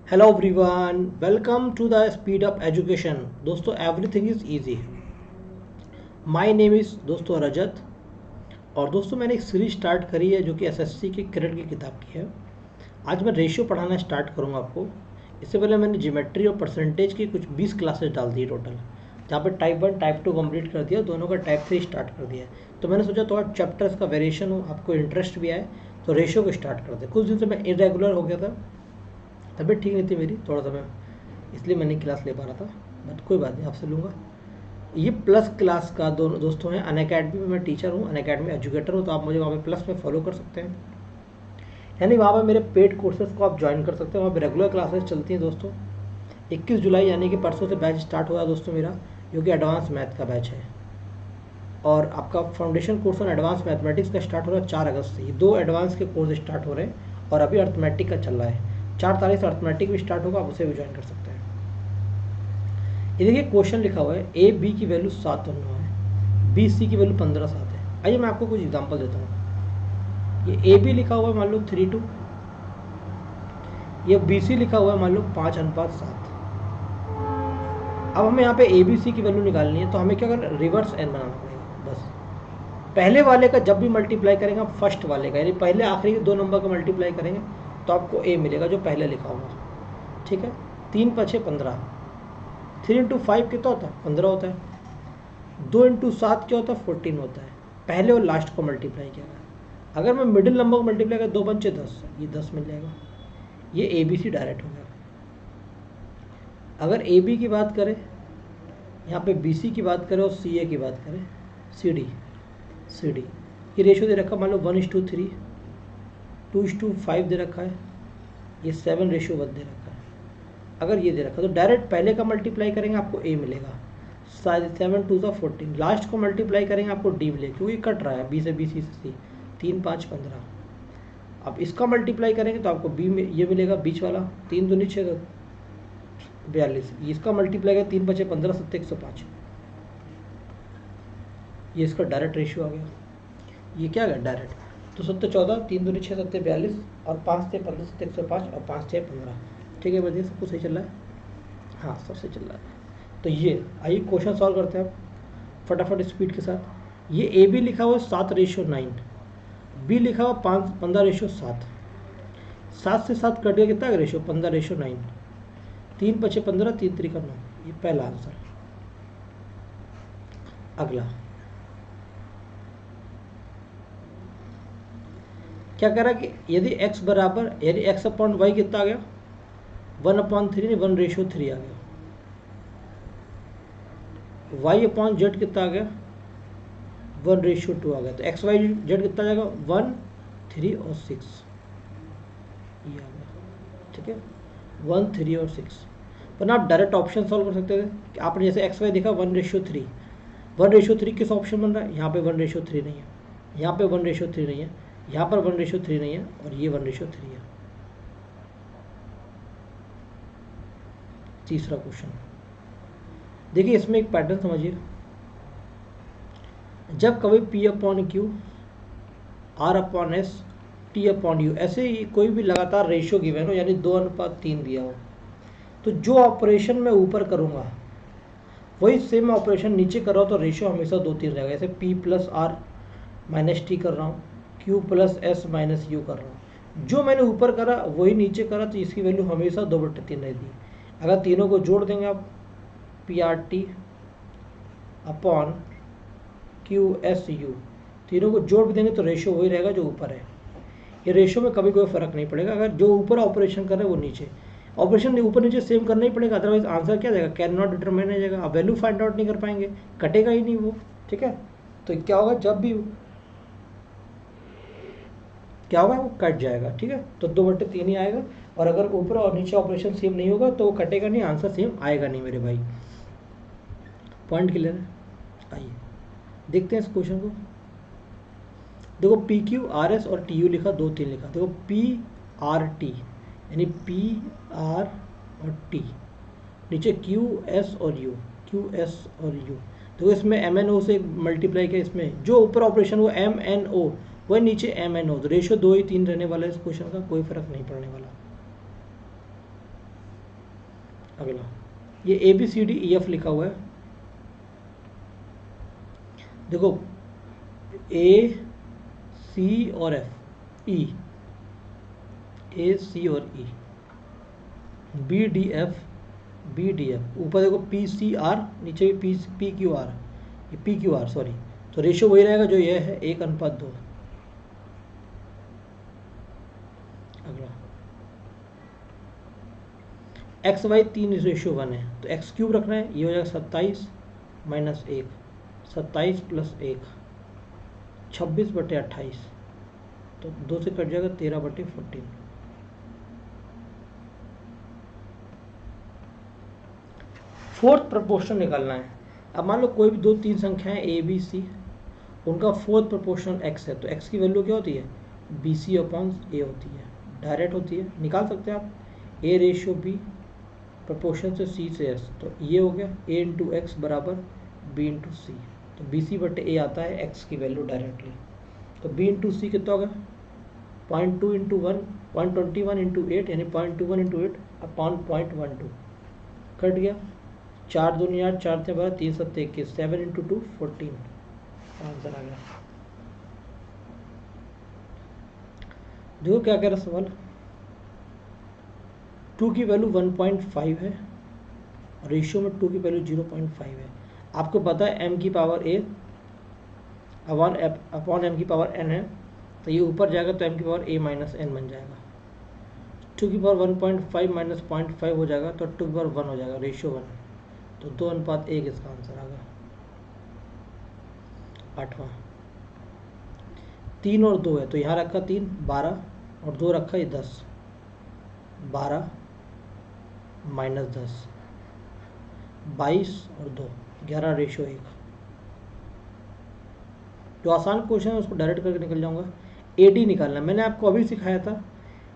Hello everyone, welcome to the speed up education. दोस्तों, everything is easy. My name is दोस्तों रजत। और दोस्तों, मैंने एक सीरीज स्टार्ट करी है जो कि एसएससी की क्रेडिट की किताब की है। आज मैं रेशियो पढ़ाना स्टार्ट करूंगा आपको। इससे पहले मैंने ज्योमेट्री और परसेंटेज की कुछ 20 क्लासेस डाल दी टोटल, जहाँ पे टाइप 1 टाइप 2 कंप्लीट कर दिया, दोनों का टाइप 3 स्टार्ट कर दिया है। तो मैंने सोचा थोड़ा चैप्टर्स का वेरिएशन हो, आपको इंटरेस्ट भी आए, तो रेशियो को स्टार्ट कर दे। कुछ दिन से मैं इरेगुलर हो गया था, तबीयत ठीक नहीं थी मेरी, थोड़ा सा मैं इसलिए मैं नहीं क्लास ले पा रहा था, बट कोई बात नहीं, आपसे लूँगा। ये प्लस क्लास का दोनों दोस्तों हैं। अनअकैडमी में मैं टीचर हूँ, अनअकैडमी एजुकेटर हूँ, तो आप मुझे वहाँ पे प्लस में फॉलो कर सकते हैं, यानी वहाँ पे मेरे पेड कोर्सेज को आप ज्वाइन कर सकते हैं। वहाँ पे रेगुलर क्लासेस चलती हैं दोस्तों। 21 जुलाई यानी कि परसों से बैच स्टार्ट हुआ है दोस्तों मेरा, जो कि एडवांस मैथ का बैच है। और आपका foundation course on advance mathematics का स्टार्ट हो रहा है 4 अगस्त से। ये 2 एडवांस के कोर्स स्टार्ट हो रहे हैं, और अभी अर्थमेटिक का चल रहा है। 4 तारीख से अर्थमेटिक भी स्टार्ट होगा, आप उसे भी ज्वाइन कर सकते हैं। ये देखिए, क्वेश्चन लिखा हुआ है ए बी की वैल्यू 7 और 9 है, बी सी की वैल्यू 15 7 है। आइए मैं आपको कुछ एग्जांपल देता हूँ। ये ए बी लिखा हुआ है मान लो 3:2, ये बी सी लिखा हुआ है मान लो 5:7। अब हमें यहाँ पे ए बी सी की वैल्यू निकालनी है, तो हमें क्या करना है, रिवर्स एन बनाना पड़ेगा। बस पहले वाले का जब भी मल्टीप्लाई करेंगे आप फर्स्ट वाले का, यानी पहले आखिरी 2 नंबर का मल्टीप्लाई करेंगे तो आपको ए मिलेगा जो पहले लिखा होगा। ठीक है, 3 5 15, 3 × 5 कितना होता है, 15 होता है। 2 × 7 क्या होता है, 14 होता है। पहले और लास्ट को मल्टीप्लाई किया गया। अगर मैं मिडिल नंबर को मल्टीप्लाई करें, 2 पंचे 10, ये 10 मिल जाएगा। ये ए बी सी डायरेक्ट हो गया। अगर ए बी की बात करें, यहाँ पे बी सी की बात करें और सी ए की बात करें, सी डी, ये रेशो दे रखा मान लो 1:3, 2:5 दे रखा है, ये 7:1 दे रखा है। अगर ये दे रखा तो डायरेक्ट पहले का मल्टीप्लाई करेंगे आपको ए मिलेगा, 7 2 14। लास्ट को मल्टीप्लाई करेंगे आपको डी मिलेगा, क्योंकि कट रहा है बी से बी, सी से सी। 3 5 15। अब इसका मल्टीप्लाई करेंगे तो आपको बी में ये मिलेगा बीच वाला, 3 दूनी 6 42। इसका मल्टीप्लाई करें, 3 5 15 7 105। ये इसका डायरेक्ट रेशियो आ गया। ये क्या है डायरेक्ट, तो 7 14, 3 दूनी 6 7 42, और 5 6 15 7 105, और 5 6 15। ठीक है, बढ़िया, सब कुछ सही चल रहा है। हाँ, सब सही चल रहा है। तो ये आइए क्वेश्चन सॉल्व करते हैं आप फटाफट स्पीड के साथ। ये ए बी लिखा हुआ है 7:9, बी लिखा हुआ 15:7। 7 से 7 कट गया, कितना है रेशियो, 15:9। 3 5 15, 3 3 9। ये पहला आंसर। अगला क्या कह रहा है कि यदि x बराबर, यदि x अपॉन वाई कितना आ गया, 1/3 नहीं, 1:3 आ गया। y अपॉन जेड कितना आ गया, 1:2 आ गया। तो एक्स वाई जेड कितना आ जाएगा, 1 3 और 6, ये आ गया। ठीक है, 1 3 और 6। पर ना आप डायरेक्ट ऑप्शन सॉल्व कर सकते थे कि आपने जैसे एक्स वाई देखा 1:3, 1:3 किस ऑप्शन बन रहा है, यहाँ पे 1:3 नहीं है, यहाँ पे 1:3 नहीं है, यहाँ पर 1:3 नहीं है, और ये 1:3 है। तीसरा क्वेश्चन देखिए, इसमें एक पैटर्न समझिए। जब कभी P upon Q, R upon S, T upon you, ऐसे ही कोई भी लगातार रेशियो गिवन हो, यानी 2:3 दिया हो, तो जो ऑपरेशन मैं ऊपर करूँगा वही सेम ऑपरेशन नीचे कर रहा हूँ, तो रेशियो हमेशा 2:3 रहेगा। जैसे P + R - T कर रहा हूँ, Q + S - U कर रहा हूँ, जो मैंने ऊपर करा वही नीचे करा, तो इसकी वैल्यू हमेशा 2/3 रहती है। अगर तीनों को जोड़ देंगे आप, PRT अपॉन QSU, तीनों को जोड़ भी देंगे तो रेशियो वही रहेगा जो ऊपर है। ये रेशियो में कभी कोई फर्क नहीं पड़ेगा। अगर जो ऊपर ऑपरेशन कर रहे हैं वो नीचे, ऑपरेशन ऊपर नीचे सेम करना ही पड़ेगा, अदरवाइज आंसर क्या जाएगा, कैन नॉट डिटरमाइन आ जाएगा। आप वैल्यू फाइंड आउट नहीं कर पाएंगे, कटेगा ही नहीं वो। ठीक है, तो क्या होगा, जब भी क्या होगा, वो कट जाएगा। ठीक है, तो 2/3 ही आएगा। और अगर ऊपर और नीचे ऑपरेशन सेम नहीं होगा तो वो कटेगा नहीं, आंसर सेम आएगा नहीं मेरे भाई। पॉइंट क्लियर है। आइए देखते हैं इस क्वेश्चन को। देखो PQ RS और TU लिखा, 2 3 लिखा। देखो PRT यानी PR और T, नीचे QS और U, QS और U। देखो इसमें MNO से मल्टीप्लाई किया, इसमें जो ऊपर ऑपरेशन वो MNO, वही नीचे MNO। तो रेशियो 2 ही 3 रहने वाला है इस क्वेश्चन का, कोई फर्क नहीं पड़ने वाला। अगला ये A B C D E F लिखा हुआ है, देखो ए सी और एफ, ई, ए सी और E, B D F, B D F, ऊपर देखो पी सी आर, नीचे भी पी क्यू आर, ये पी क्यू आर सॉरी, तो रेशियो वही रहेगा जो ये है 1:2। अगला एक्स वाई 3:1 है, तो एक्स क्यूब रखना है, ये हो जाएगा 27 माइनस 1, 27 प्लस 1, 26/28, तो 2 से कट जाएगा 13/14। फोर्थ प्रपोर्शन निकालना है। अब मान लो कोई भी 2-3 संख्याएं ए बी सी, उनका फोर्थ प्रपोर्शन एक्स है, तो एक्स की वैल्यू क्या होती है, बी सी अपॉन ए होती है, डायरेक्ट होती है, निकाल सकते हैं आप। ए रेशियो बी प्रपोर्शन से सी से एस, तो ये हो गया ए इंटू एक्स बराबर बी इंटू सी, तो बी सी बटे ए आता है एक्स की वैल्यू डायरेक्टली, तो बी इंटू सी कितना हो गया 0.2 इंटू 1, 0.21 इंटू 8, यानी 0.21 इंटू 8 अपॉन 0.12, कट गया, 4 दूनी 8, 4 से 12, 3 7 21, 7 इंटू 2 14, आंसर आ गया। देखो क्या कह रहा सवाल, 2 की वैल्यू 1.5 है, रेशियो में 2 की वैल्यू 0.5 है। आपको पता है m की पावर a अपॉन m की पावर n है, तो ये ऊपर जाएगा तो m की पावर a माइनस n बन जाएगा, 2 की पावर 1.5 माइनस 0.5 हो जाएगा, तो 2 की पावर 1 हो जाएगा, रेशियो 1, तो 2:1 इसका आंसर आ गया। 8वां 3 और 2 है, तो यहाँ रखा 3 12 और 2 रखा ये 10, 12 माइनस 10 22 और 2 11, रेशियो 1। जो आसान क्वेश्चन है उसको डायरेक्ट करके निकल जाऊंगा। एडी निकालना, मैंने आपको अभी सिखाया था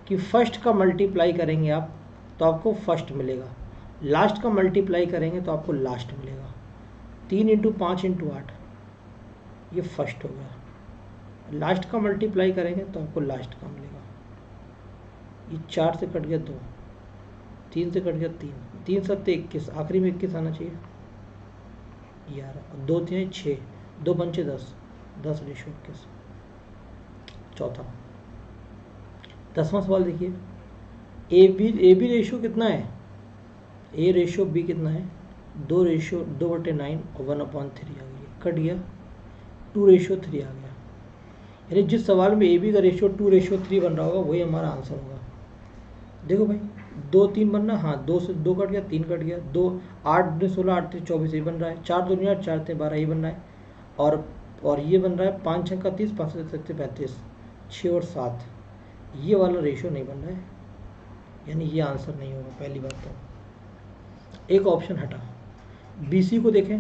कि फर्स्ट का मल्टीप्लाई करेंगे आप तो आपको फर्स्ट मिलेगा, लास्ट का मल्टीप्लाई करेंगे तो आपको लास्ट मिलेगा। 3 इंटू 5 इंटू 8 ये फर्स्ट हो गया, लास्ट का मल्टीप्लाई करेंगे तो आपको लास्ट का मिलेगा। ये 4 से कट गया 2, 3 से कट गया 3, 3 7 21, आखिरी में 21 आना चाहिए, 11, 2 3 6, 2 पंचे 10, 10 रेशियो 21। चौथा 10वां सवाल देखिए, ए बी रेशियो कितना है, ए रेशियो बी कितना है, 2:9 और 1/3 आ गई, कट गया 2:3 आ गया, यानी जिस सवाल में ए बी का रेशियो 2:3 बन रहा होगा वही हमारा आंसर होगा। देखो भाई 2 3 बनना, हाँ 2 से 2 कट गया, 3 कट गया, 2 8 2 16 8 3 24 ये बन रहा है, 4 2 8 4 3 12 ये बन रहा है, और ये बन रहा है 5 6 का 30, 5 7 35, 6 और 7, ये वाला रेशियो नहीं बन रहा है, यानी ये आंसर नहीं होगा पहली बात। तो एक ऑप्शन हटा, बी सी को देखें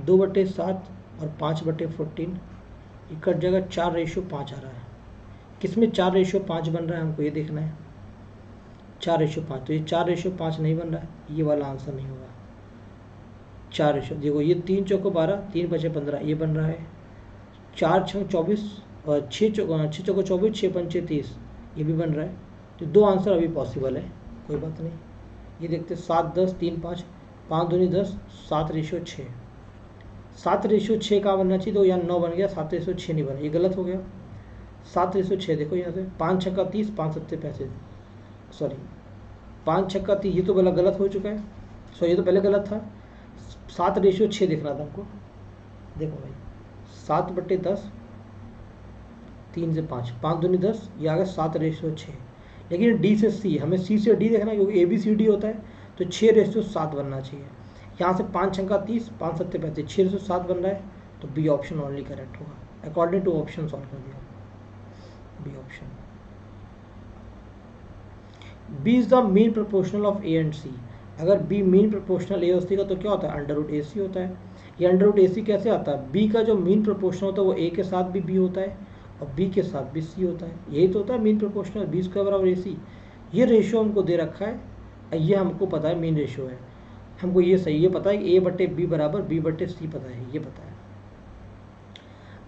2/7 और 5/14, ये कट जाएगा, 4:5 आ रहा है, किसमें 4:5 बन रहा है हमको ये देखना है, 4:5, तो ये 4:5 नहीं बन रहा है, ये वाला आंसर नहीं होगा। 4 देखो ये 3 चौको 12, 3 बचे 15 ये बन रहा है, 4 6 24 और 6 चौको 24, 6 पंचे 30 ये भी बन रहा है, तो 2 आंसर अभी पॉसिबल है, कोई बात नहीं। ये देखते 7 10 3 5, 5 दूनी 10, 7:6, 7:6 का बनना चाहिए, तो यहाँ 9 बन गया, 7:6 नहीं बना, ये गलत हो गया, 7:6 देखो यहाँ से 5 6 का 30, 5 7 35, सॉरी 5 6 का 30, ये तो गलत हो चुका है, सॉरी ये तो पहले गलत था, 7:6 देखना था हमको। देखो भाई 7/10, 3 से 5, 5 दूनी 10, ये आ गया 7:6, लेकिन डी से सी, हमें सी से डी देखना है क्योंकि ए बी सी डी होता है, तो 6:7 बनना चाहिए। यहाँ से 5 6 का 30, 5 7 35, 6:7 बन रहा है, तो बी ऑप्शन ओनली करेक्ट होगा, अकॉर्डिंग टू ऑप्शन सॉल्व कर दिया, B option. B is the mean proportional of A and C, अगर बी मीन प्रोपोर्शनल ए और सी का तो क्या होता है, √AC होता है। ये √AC कैसे आता है, बी का जो मीन प्रोपोर्शनल होता है वो ए के साथ भी बी होता है और बी के साथ भी सी होता है, यही तो होता है मीन प्रोपोर्शनल, B² = AC। ये रेशियो हमको दे रखा है, ये हमको पता है मीन रेशियो है, हमको ये सही ये पता है कि A/B बराबर B/C पता है, ये पता है।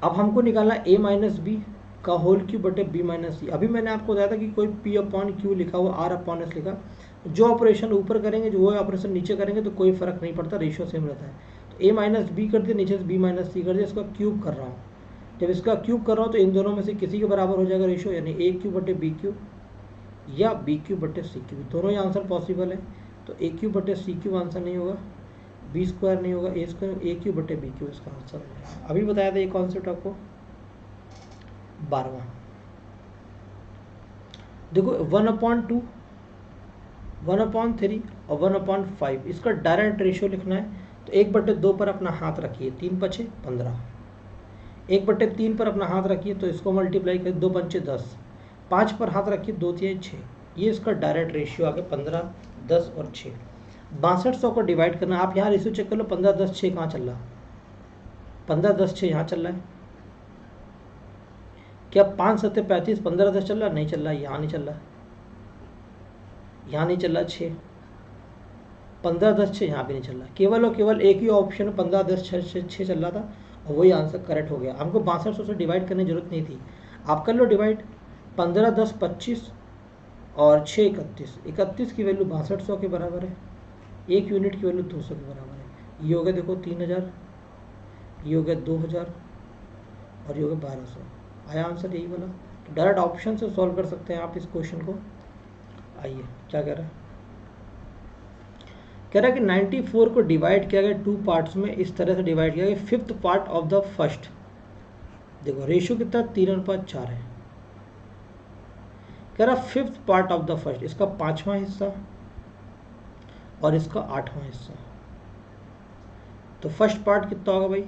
अब हमको निकालना A - B का होल क्यू बटे बी माइनस सी। अभी मैंने आपको बताया था कि कोई पी अपॉन क्यू लिखा हुआ, आर अपॉन एस लिखा, जो ऑपरेशन ऊपर करेंगे जो वो ऑपरेशन नीचे करेंगे तो कोई फर्क नहीं पड़ता, रेशियो सेम रहता है। तो ए माइनस बी कर दिया, नीचे से बी माइनस सी कर दिया, इसका क्यूब कर रहा हूँ। जब इसका क्यूब कर रहा हूँ तो इन दोनों में से किसी के बराबर हो जाएगा रेशियो, यानी ए क्यू बटे बी क्यू या बी क्यू बटे सी क्यू, दोनों ही आंसर पॉसिबल है। तो ए क्यू बटे सी क्यू आंसर नहीं होगा, बी स्क्वायर नहीं होगा, ए स्क्वायर, ए क्यू बटे बी क्यू इसका आंसर है। अभी बताया था ये कॉन्सेप्ट आपको 12वां। देखो 1/2, 1/3 और 1/5 इसका डायरेक्ट रेशियो लिखना है। तो 1/2 पर अपना हाथ रखिए, 3 पचे 15, 1/3 पर अपना हाथ रखिए तो इसको मल्टीप्लाई करिए, 2 पंचे 10, 5 पर हाथ रखिए, 2 तिहाई 6, ये इसका डायरेक्ट रेशियो आ गया 15, 10 और 6। 6200 को डिवाइड करना, आप यहाँ रेशियो चेक कर लो, 15, 10, 6 कहाँ चल रहा, 15, 10, 6 यहाँ चल रहा है क्या, 5 7 35, 15 10 चल रहा, नहीं चल रहा, यहाँ नहीं चल रहा, यहाँ नहीं चल रहा, 6, 15 10 6 यहाँ भी नहीं चल रहा, केवल और केवल एक ही ऑप्शन 15 10 6 चल रहा था और वही आंसर करेक्ट हो गया। हमको 6200 से डिवाइड करने की जरूरत नहीं थी, आप कर लो डिवाइड, 15 10 25 और 6 31, 31 की वैल्यू 6200 के बराबर है, एक यूनिट की वैल्यू 200 के बराबर है। ये हो गया देखो 3000, ये हो गया 2000 और ये हो गया 1200, आया आंसर यही वाला। तो डायरेक्ट ऑप्शन से सॉल्व कर सकते हैं आप इस क्वेश्चन को। आइए क्या कह रहा है, कह रहा है कि 94 को डिवाइड किया गया 2 पार्ट्स में, इस तरह से डिवाइड किया गया, 5th part of the first. देखो रेशियो कितना 3:4 है, कह रहा 5th part of the first, इसका 5वां हिस्सा और इसका 8वां हिस्सा। तो फर्स्ट पार्ट कितना होगा भाई,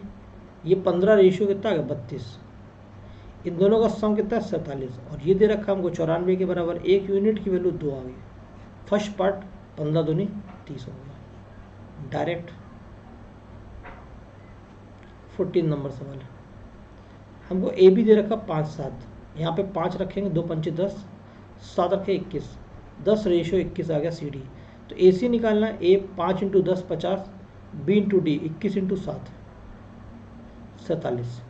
ये 15 रेशियो कितना आ गया 32, इन दोनों का सम कितना है 47, और ये दे रखा हमको 94 के बराबर, एक यूनिट की वैल्यू 2 आ गई। फर्स्ट पार्ट 15 दूनी 30 हो गया। डायरेक्ट 14 नंबर सवाल है, हमको ए बी दे रखा 5 7, यहाँ पे 5 रखेंगे, 2 पंचे 10, 7 रखे 21, 10 रेशियो 21 आ गया सी डी। तो ए सी निकालना है, ए 5 × 10 50, बी × डी 21 × 7 47,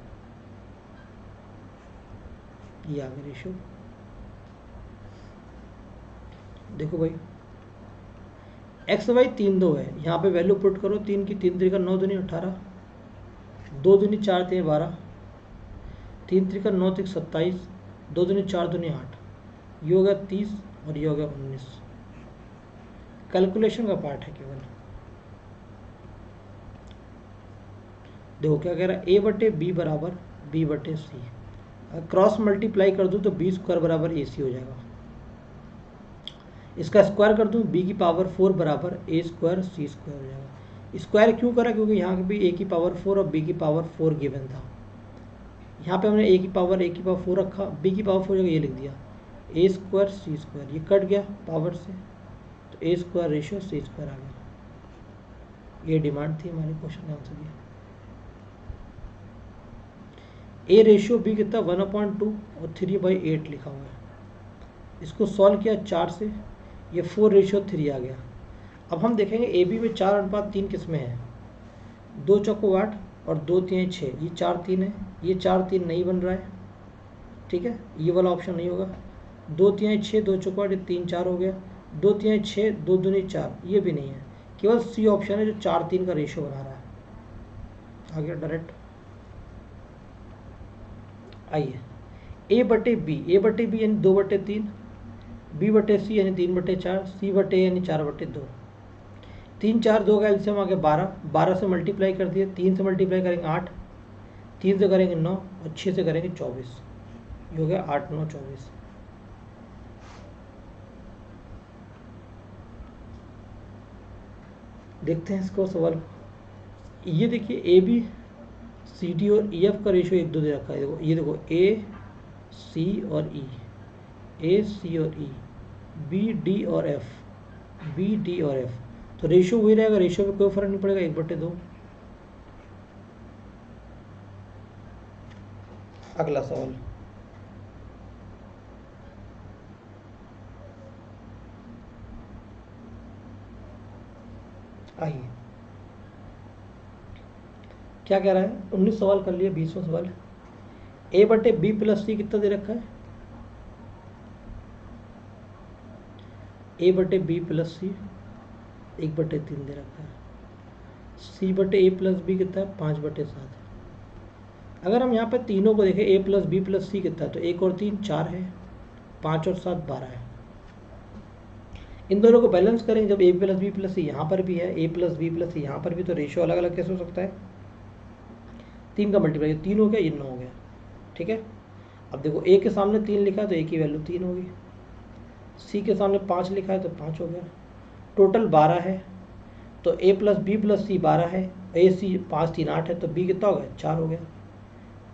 ये आ गया रेशियो। देखो भाई एक्स वाई 3 2 है, यहाँ पे वैल्यू पुट करो, 3 की 3 3 9 दूनी 18, 2 दूनी 4 3 12, 3 3 9 3 27, 2 दूनी 4 दूनी 8, ये हो गया 30 और ये हो गया 19। कैलकुलेशन का पार्ट है केवल। देखो क्या कह रहा है, ए बटे बी बराबर बी बटे सी, क्रॉस मल्टीप्लाई कर दूँ तो बी स्क्वायर बराबर ए सी हो जाएगा, इसका स्क्वायर कर दूँ बी की पावर 4 बराबर ए स्क्वायर सी स्क्वायर हो जाएगा। स्क्वायर क्यों करा, क्योंकि यहाँ भी ए की पावर 4 और बी की पावर 4 गिवन था, यहाँ पे हमने ए की पावर 4 रखा, बी की पावर 4 जगह ये लिख दिया, ए स्क्वायर सी स्क्वायर, ये कट गया पावर से, तो ए स्क्वायर रेशियो सी स्क्वायर आ गया। ये डिमांड थी हमारे क्वेश्चन का आंसर। ये ए रेशियो बी कितना 1/2 और 3/8 लिखा हुआ है, इसको सॉल्व किया 4 से, ये 4:3 आ गया। अब हम देखेंगे ए बी में 4:3 किस में है, 2 चौको 8 और 2 3 6, ये 4 3 है, ये 4 3 नहीं बन रहा है, ठीक है, ये वाला ऑप्शन नहीं होगा। 2 3 6, 2 चौको 8, 3 4 हो गया, 2 3 6, 2 दूनी 4, ये भी नहीं है, केवल सी ऑप्शन है जो 4 3 का रेशियो बना रहा है। आ गया डायरेक्ट। आइए ए बटे बी, ए बटे बी यानी 2/3, बी बटे सी यानी 3/4, सी बटे यानी 4/2, 3 4 2 का एलसीएम आ गया 12, 12 से मल्टीप्लाई कर दिए, 3 से मल्टीप्लाई करेंगे 8, 3 से करेंगे 9 और 6 से करेंगे 24, ये हो गया 8 9 24। देखते हैं इसको सवाल। ये देखिए ए बी सी डी और ई एफ का रेशियो 1 2 दे रखा है, देखो ये देखो ए सी और ई, ए सी और ई, बी डी और एफ, बी डी और एफ, तो रेशियो वही रहेगा, रेशियो में कोई फर्क नहीं पड़ेगा, 1/2। अगला सवाल, आइए क्या कह रहा है, 19 सवाल कर लिए, 20वां सवाल, ए बटे बी प्लस सी कितना दे रखा है, ए बटे बी प्लस सी 1/3 दे रखा है, सी बटे ए प्लस बी कितना है 5/7। अगर हम यहाँ पे तीनों को देखें, ए प्लस बी प्लस सी कितना है, तो 1 और 3 4 है, 5 और 7 12 है। इन दोनों को बैलेंस करेंगे, जब ए प्लस बी प्लस सी यहाँ पर भी है, ए प्लस बी प्लस सी यहाँ पर भी, तो रेशियो अलग अलग कैसे हो सकता है, 3 का मल्टीप्लाई 3 हो गया, ये 9 हो गया। ठीक है, अब देखो ए के सामने 3 लिखा है तो ए की वैल्यू 3 होगी, सी के सामने 5 लिखा है तो 5 हो गया, टोटल 12 है। तो ए प्लस बी प्लस सी 12 है, ए सी 5 3 8 है, तो बी कितना हो गया 4 हो गया।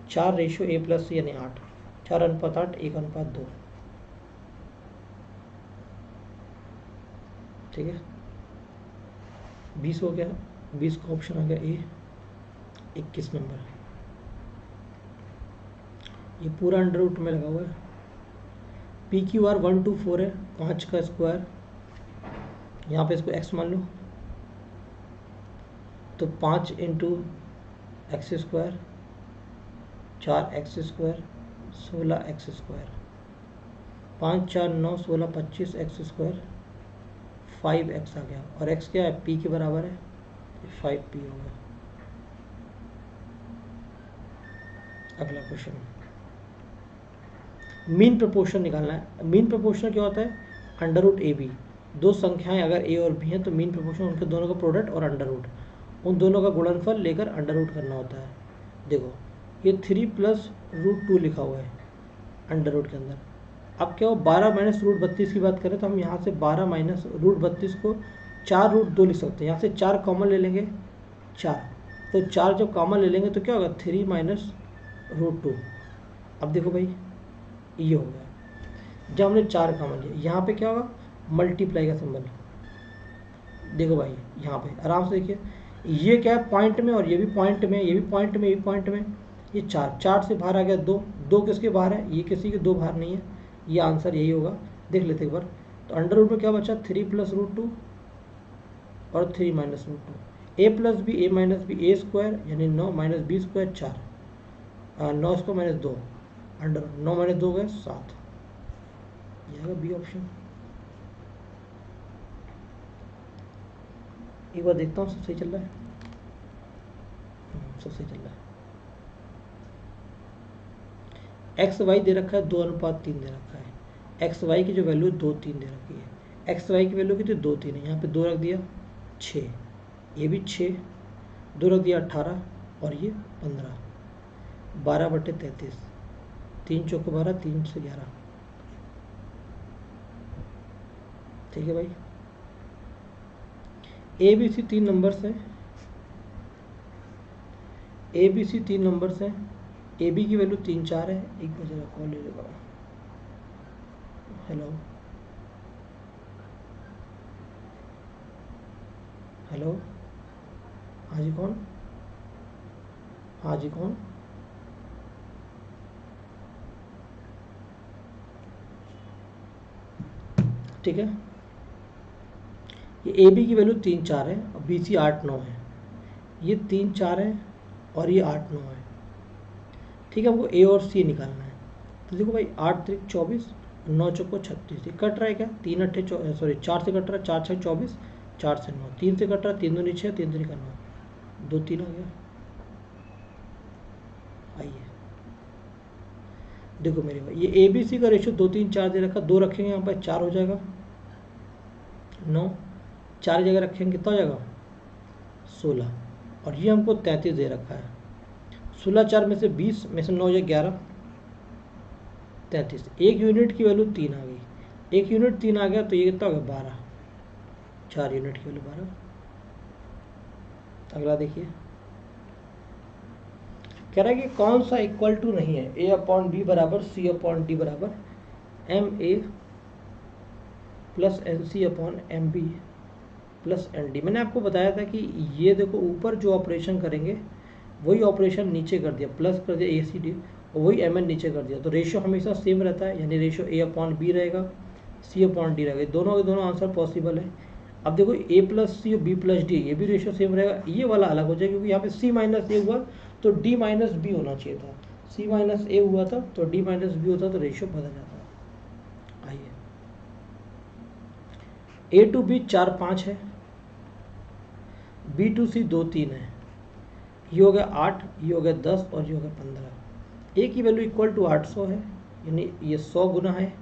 4 रेशियो ए प्लस सी यानी 8, 4:8 1:2। ठीक है, 20 हो गया, 20 का ऑप्शन आ गया ए। 21 नंबर है, ये पूरा अंडर रूट में लगा हुआ है। पी क्यू आर 1 2 4 है, 5 का स्क्वायर, यहाँ पे इसको x मान लो, तो 5 into x square 4x square 16x square, 5 4 9 16 25 x square 5x आ गया, और x क्या है p के बराबर है, 5p हो गया। अगला क्वेश्चन, मीन प्रोपोर्शन निकालना है। मीन प्रोपोर्शन क्या होता है, अंडर रूट ए बी, दो संख्याएं अगर ए और बी हैं तो मीन प्रोपोर्शन उनके दोनों का प्रोडक्ट और अंडर रूट, उन दोनों का गुणनफल लेकर अंडर रूट करना होता है। देखो ये 3 प्लस √2 लिखा हुआ है अंडर रूट के अंदर। अब क्या हो, 12 माइनस √32 की बात करें तो हम यहाँ से 12 माइनस √32 को 4√2 लिख सकते हैं। यहाँ से 4 कॉमन ले लेंगे, 4, तो 4 जब कॉमन ले लेंगे तो क्या होगा 3 माइनस √2। अब देखो भाई ये हो गया, जब हमने 4 कॉमन लिया, यहाँ पे क्या होगा मल्टीप्लाई का सिंबल। देखो भाई यहाँ पे आराम से देखिए, ये क्या है पॉइंट में, और ये भी पॉइंट में, ये भी पॉइंट में, ये भी पॉइंट में। ये 4 से बाहर आ गया 2, 2 किसके बाहर है, ये किसी के 2 बाहर नहीं है, ये आंसर यही होगा। देख लेते एक बार, तो अंडर रूट में क्या बचा 3 प्लस √2 और 3 minus √2, A plus B A minus B A square यानी 9 minus B square 4, 9 square minus 2, under 9 minus 2 गए 7, यह है बी ऑप्शन। एक बार देखता हूँ सब सही चल रहा है, सब सही चल रहा है। एक्स वाई दे रखा है 2:3 दे रखा है, एक्स वाई की जो वैल्यू 2 3 दे रखी है, एक्स वाई की वैल्यू कितनी 2 3 है, यहाँ पे 2 रख दिया 6, ये भी 6, 2 रख दिया 18 और ये 15, 12/33, 3 चौको 12, 3 से 11। ठीक है भाई, ए बी सी 3 नंबर्स हैं, ए बी सी 3 नंबर्स हैं, ए बी की वैल्यू 3 4 है। एक बार जरा कॉल ले लेगा। हेलो हेलो, हाँ जी कौन, हाँ जी कौन, ठीक है। ये ए बी की वैल्यू 3 4 है और बी सी 8 9 है, ये 3 4 है और ये 8 9 है। ठीक है, हमको ए और सी निकालना है। तो देखो भाई 8 3 24, 9 चौको 36, ये कट रहा है क्या, 3 8 सॉरी 4 से कट रहा है, 4 6 24, 4 से 9, 3 से कट रहा है, 3 2 6, 3 3 9, 2 3 आ गया। आइए देखो मेरे भाई, ये ए बी सी का रेशियो 2 3 4 दे रखा, 2 रखेंगे यहाँ पर 4 हो जाएगा, 9 4 जगह रखेंगे कितना हो जाएगा 16, और ये हमको 33 दे रखा है। 16 4 में से 20 में से 9 11 33, एक यूनिट की वैल्यू 3 आ गई, एक यूनिट 3 आ गया तो ये कितना हो गया 12, 4 यूनिट की वैल्यू 12। अगला देखिए, कह रहा है कि कौन सा इक्वल टू नहीं है, A/B बराबर C/D बराबर MA plus NC/MB plus ND। मैंने आपको बताया था कि ये देखो ऊपर जो ऑपरेशन करेंगे वही ऑपरेशन नीचे कर दिया, प्लस कर दिया ACD और वही MN नीचे कर दिया, तो रेशियो हमेशा सेम रहता है, यानी रेशियो A/B रहेगा, C/D रहेगा। दोनों के दोनों आंसर पॉसिबल है। अब देखो A प्लस C और B प्लस D, ये भी रेशियो सेम रहेगा, ये वाला अलग हो जाएगा क्योंकि यहाँ पे C माइनस A हुआ तो D माइनस B होना चाहिए था। सी माइनस ए हुआ था तो डी माइनस बी होता तो रेशियो बदल जाता। आइए, ए टू बी 4-5 है, बी टू सी 2-3 है, ये हो गया 8, ये हो गया 10 और ये हो गया 15। ए की वैल्यू इक्वल टू 800 है, यानी ये 100 गुना है।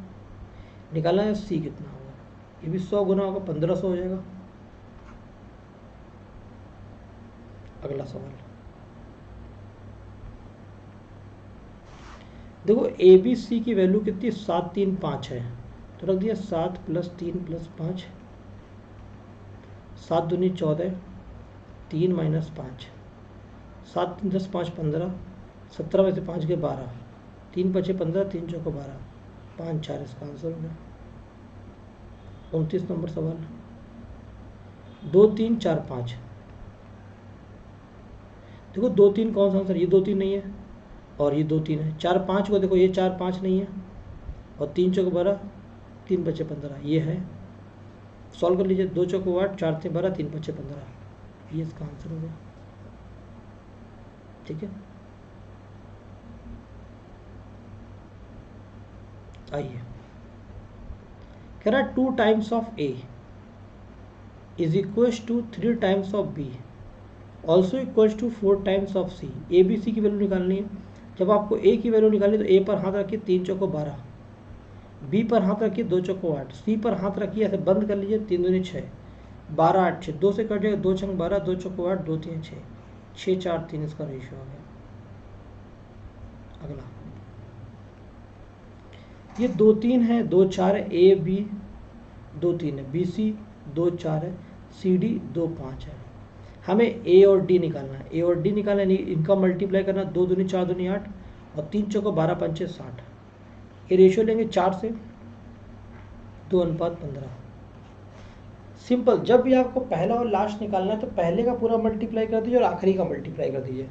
निकालना है सी कितना होगा, ये भी 100 गुना होगा, 1500 हो जाएगा। अगला सवाल देखो, ए बी सी की वैल्यू कितनी 7 3 5 है, तो रख दिया 7 + 3 + 5, 7 दूनी 14, 3 - 5, 7 3 10 5 15, 17 में से 5 के 12, 3 बचे 15, 3 चौको 12, 5 4 इसका आंसर हो गया। 29 नंबर सवाल, 2 3 4 5। देखो 2 3 कौन सा आंसर, ये 2 3 नहीं है और ये 2 3 है। 4 5 को देखो, ये 4 5 नहीं है और 3 चौको 12, 3 बचे 15, ये है। सॉल्व कर लीजिए, 2 चौको 8, 4 से 12, 3 बचे 15, ये इसका आंसर हो गया। ठीक है, आइए, कह रहा 2 times of A is equals to 3 times of B also equals to 4 times of C. A B C की वैल्यू निकालनी है। जब आपको ए की वैल्यू निकालनी है तो ए पर हाथ रखिए, 3 चौको 12, बी पर हाथ रखिए, 2 चौको 8, सी पर हाथ रखिए, ऐसे बंद कर लीजिए, 3 दूनी 6, 12 8 6, 2 से कट जाएगा, 2 छंग 12, 2 चौको 8, 2 3 6, 6 4 3 इसका रेशियो आ गया। अगला, ये 2 3 है, 2 4 है, ए बी 2 3 है, बी सी 2 4 है, सी डी 2 5 है। हमें ए और डी निकालना है। ए और डी निकालना है, इनका मल्टीप्लाई करना, 2 दूनी 4 दूनी 8 और 3 चौको 12 पंचे 60। ये रेशियो लेंगे 4 से 2:15। सिंपल, जब भी आपको पहला और लास्ट निकालना है तो पहले का पूरा मल्टीप्लाई कर दीजिए और आखिरी का मल्टीप्लाई कर दीजिए,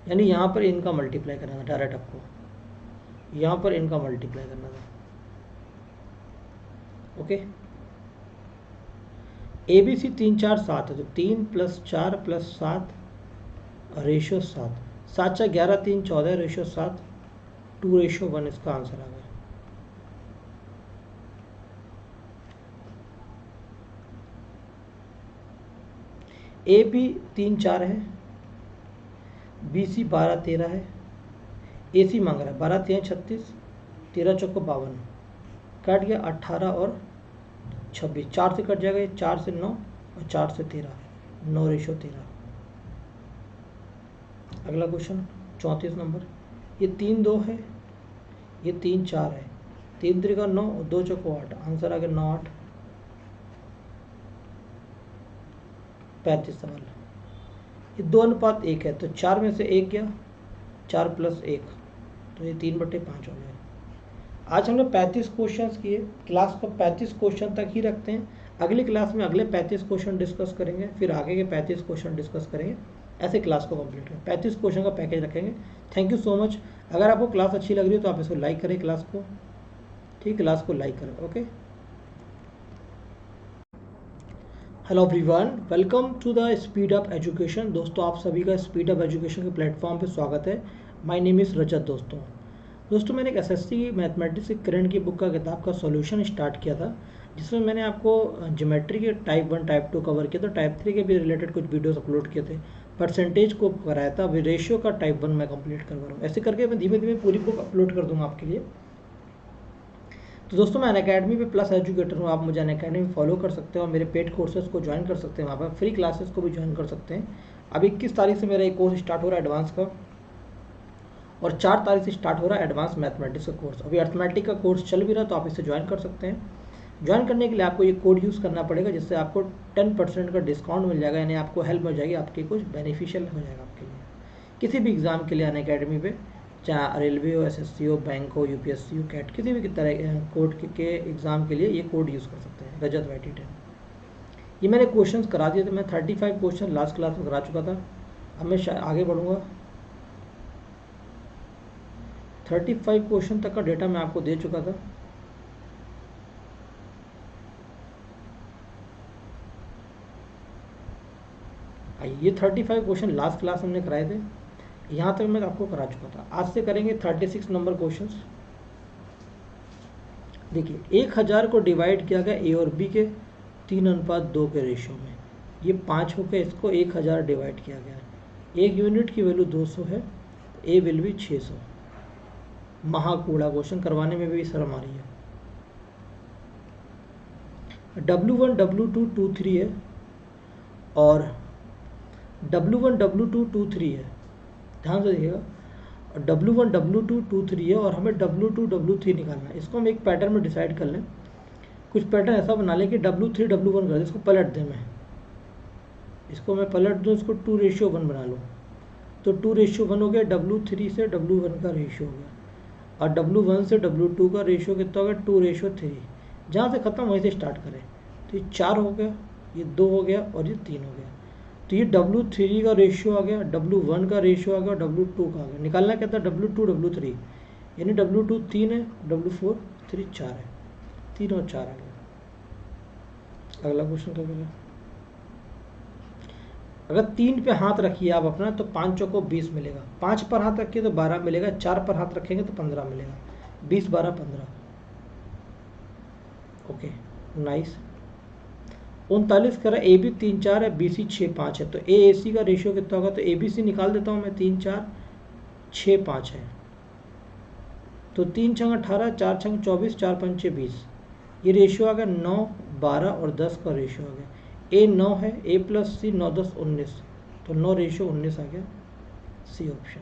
यानी यहाँ पर इनका मल्टीप्लाई करना था डायरेक्ट, आपको यहाँ पर इनका मल्टीप्लाई करना था। ओके, ए बी सी 3 4 7 है, तो 3 + 4 + 7 रेशियो 7, 7 4 11 3 14 रेशियो 7, 2:1 इसका आंसर आ गया। ए बी 3 4 है, बी सी 12 13 है, ए सी मांग रहा है 12 3 36, 13 चौको 52, कट गया 18 और 26, 4 से कट जाएगा, ये 4 से 9 और 4 से 13, 9:13। अगला क्वेश्चन 34 नंबर, ये 3 2 है, ये 3 4 है, 3 3 9 और 2 चौको 8, आंसर आ गया 9 8। 35 सवाल, ये 2:1 है, तो 4 में से 1 गया, 4 + 1, तो ये 3/5 हो गया। आज हमने 35 क्वेश्चंस किए। क्लास को 35 क्वेश्चन तक ही रखते हैं। अगली क्लास में अगले 35 क्वेश्चन डिस्कस करेंगे, फिर आगे के 35 क्वेश्चन डिस्कस करेंगे। ऐसे क्लास को कंप्लीट करें, 35 क्वेश्चन का पैकेज रखेंगे। Thank you so much. अगर आपको क्लास अच्छी लग रही है तो आप इसको लाइक करें, क्लास को, ठीक, क्लास को लाइक करें। Okay, hello everyone, welcome to the speed up education. दोस्तों, आप सभी का स्पीड अप एजुकेशन के प्लेटफॉर्म पे स्वागत है। My name is Rajat. दोस्तों मैंने एक एसएससी की मैथमेटिक्स की करंट की बुक का किताब का सॉल्यूशन स्टार्ट किया था, जिसमें मैंने आपको ज्योमेट्री के टाइप 1 टाइप 2 कवर किया था, टाइप 3 के भी रिलेटेड कुछ वीडियोस अपलोड किए थे, परसेंटेज को कराया था, अभी रेशियो का टाइप 1 मैं कंप्लीट करवा रहा हूँ। ऐसे करके मैं धीमे धीमे पूरी बुक अपलोड कर दूँगा आपके लिए। तो दोस्तों, मैं अनअकैडमी पे प्लस एजुकेटर हूँ। आप मुझे अनअकैडमी में फॉलो कर सकते हैं और मेरे पेड कोर्सेज को ज्वाइन कर सकते हैं। वहाँ पर फ्री क्लासेस को भी ज्वाइन कर सकते हैं। अभी 21 तारीख से मेरा एक कोर्स स्टार्ट हो रहा है एडवांस का, और 4 तारीख से स्टार्ट हो रहा है एडवांस मैथमेटिक्स का कोर्स। अभी अर्थमेटिक का कोर्स चल भी रहा है, तो आप इसे ज्वाइन कर सकते हैं। ज्वाइन करने के लिए आपको ये कोड यूज़ करना पड़ेगा, जिससे आपको 10% का डिस्काउंट मिल जाएगा, यानी आपको हेल्प हो जाएगी, आपके कुछ बेनिफिशियल हो जाएगा आपके लिए किसी भी एग्ज़ाम के लिए अनअकैडमी पे, चाहे रेलवे हो, एसएससी हो, बैंक हो, यूपीएससी हो, कैट, किसी भी तरह कोड के एग्ज़ाम के लिए ये कोड यूज़ कर सकते हैं, रजत YT10। ये मैंने क्वेश्चंस करा दिए थे। मैं 35 क्वेश्चन लास्ट क्लास में करा चुका था। अब मैं आगे बढ़ूँगा। 35 क्वेश्चन तक का डेटा मैं आपको दे चुका था। ये 35 क्वेश्चन लास्ट क्लास हमने कराए थे। यहाँ तक मैं आपको करा चुका था। आज से करेंगे 36 नंबर क्वेश्चंस। देखिए 1000 को डिवाइड किया गया ए और बी के 3:2 के रेशियो में। ये 5 हो गया, इसको 1000 डिवाइड किया गया है। एक यूनिट की वैल्यू 200 है, ए विल भी 600। महाकूड़ा क्वेश्चन, करवाने में भी शर्म आ रही है। W1 W2 23 है और W1 W2 23 है, ध्यान से देखिएगा। W1 W2 23 है और हमें W2 W3 निकालना है। इसको हम एक पैटर्न में डिसाइड कर लें। कुछ पैटर्न ऐसा बना लें कि W3 W1 कर दे, इसको पलट दें। इसको मैं पलट दूँ, इसको 2:1 बना लूँ, तो 2:1 हो गया। W3 से W1 का रेशियो हो गया और W1 से W2 का रेशियो कितना हो गया? 2:3। जहाँ से ख़त्म वहीं से स्टार्ट करें। तो ये 4 हो गया, ये 2 हो गया और ये 3 हो गया। तो ये W3 का रेशियो आ गया, W1 का रेशियो आ गया, W2 का आ गया। निकालना क्या था? W2 W3, यानी W2 3 है, W4 3 4 है, 3 और 4 आ गया। अगला क्वेश्चन क्या करें? अगर 3 पे हाथ रखिए आप अपना तो 5 चौको 20 मिलेगा। 5 पर हाथ रखिए तो 12 मिलेगा, 4 पर हाथ रखेंगे तो 15 मिलेगा। 20 12 15। Okay nice. 39 कह रहा है ए बी 3 4 है, बी सी 6 5 है। तो ए सी का रेशियो कितना होगा? तो ए बी सी निकाल देता हूँ मैं। 3 4 6 5 है, तो 3 छंग 18, 4 छंग 24, 4 पंचे 20। ये रेशियो आ गया 9 12 और 10 का रेशियो आ गया। ए 9 है, ए प्लस सी 9 10 19, तो 9:19 आ गया, सी ऑप्शन।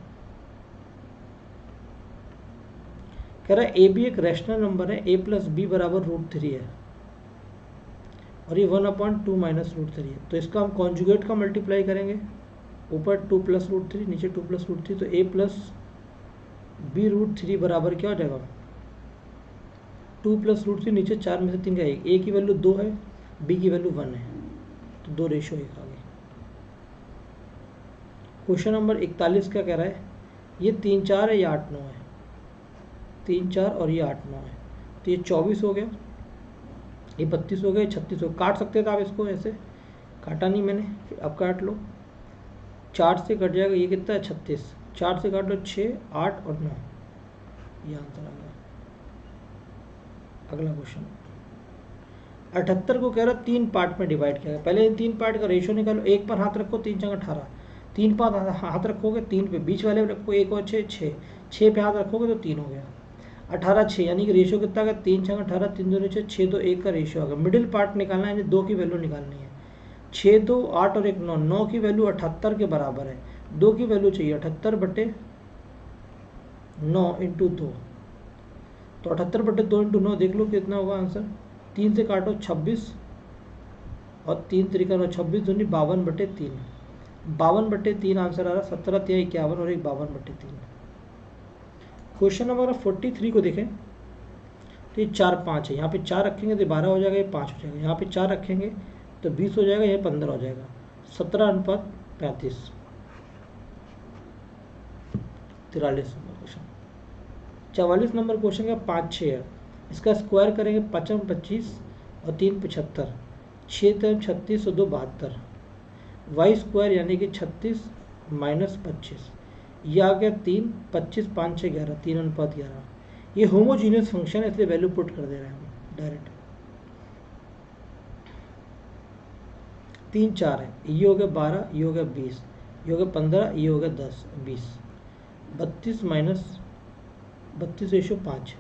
कह रहा है ए बी एक रैशनल नंबर है, ए प्लस बी बराबर √3 है और ये 1/2 माइनस √3 है। तो इसका हम कॉन्जुगेट का मल्टीप्लाई करेंगे, ऊपर 2 + √3, नीचे 2 + √3, तो ए प्लस बी √3 बराबर क्या हो जाएगा? 2 + √3, नीचे 4 में से 3 का 1। ए की वैल्यू 2 है, बी की वैल्यू 1 है, तो 2:1 आ गई। क्वेश्चन नंबर 41 क्या कह रहा है? ये 3 4 है, ये 8 9 है। 3 4 और ये 8 9 है, तो ये 24 हो गया, ये 32 हो गया, 36 हो गया। काट सकते थे आप इसको, ऐसे काटा नहीं मैंने, फिर अब काट लो। 4 से कट जाएगा, ये कितना है? 36। 4 से काट लो, 6 8 और 9, ये आंसर आ गया। अगला क्वेश्चन 78 को कह रहा है 3 पार्ट में डिवाइड किया गया। पहले इन 3 पार्ट का रेशियो निकालो। 1 पर हाथ रखो, 3 छंग 18। 3 पर हाथ रखोगे, 3 पे बीच वाले रखो, 1 और 6 6। 6 पे हाथ रखोगे तो 3 हो गया। 18 6, यानी कि रेशियो कितना गया? 3 छंग 18, 3 2 6, 6 2 1 का रेशियो आ गया। मिडिल पार्ट निकालना है, यानी 2 की वैल्यू निकालनी है। 6 2 8 और 1 9, 9 की वैल्यू 78 के बराबर है। 2 की वैल्यू चाहिए 78/9 × 2, तो 78/2 × 9 देख लो कितना होगा आंसर। 3 से काटो 26 और 3 3 9, 26 दूनी 52/3, 52/3 आंसर आ रहा। 17 3 51 और 1 52/3। क्वेश्चन नंबर 43 को देखें तो ये 4 5 है। यहाँ पे 4 रखेंगे तो 12 हो जाएगा, ये 5 हो जाएगा। यहाँ पे 4 रखेंगे तो 20 हो जाएगा, ये 15 हो जाएगा। 17:35। 43 नंबर क्वेश्चन। 44 नंबर क्वेश्चन का 5 6 है। इसका स्क्वायर करेंगे, 5 25 और 3 75, 6 3 36 और 2 72। वाई स्क्वायर यानी कि 36 - 25, ये आ गया 3 25 5 6 11, 3:11। ये होमोजीनियस फंक्शन है, इसलिए वैल्यू पुट कर दे रहे हैं हम डायरेक्ट। 3 4 है, ये हो गया 12, ये हो गया 20, ये हो गया 15, ये हो गया 10 20। 32 - 32:5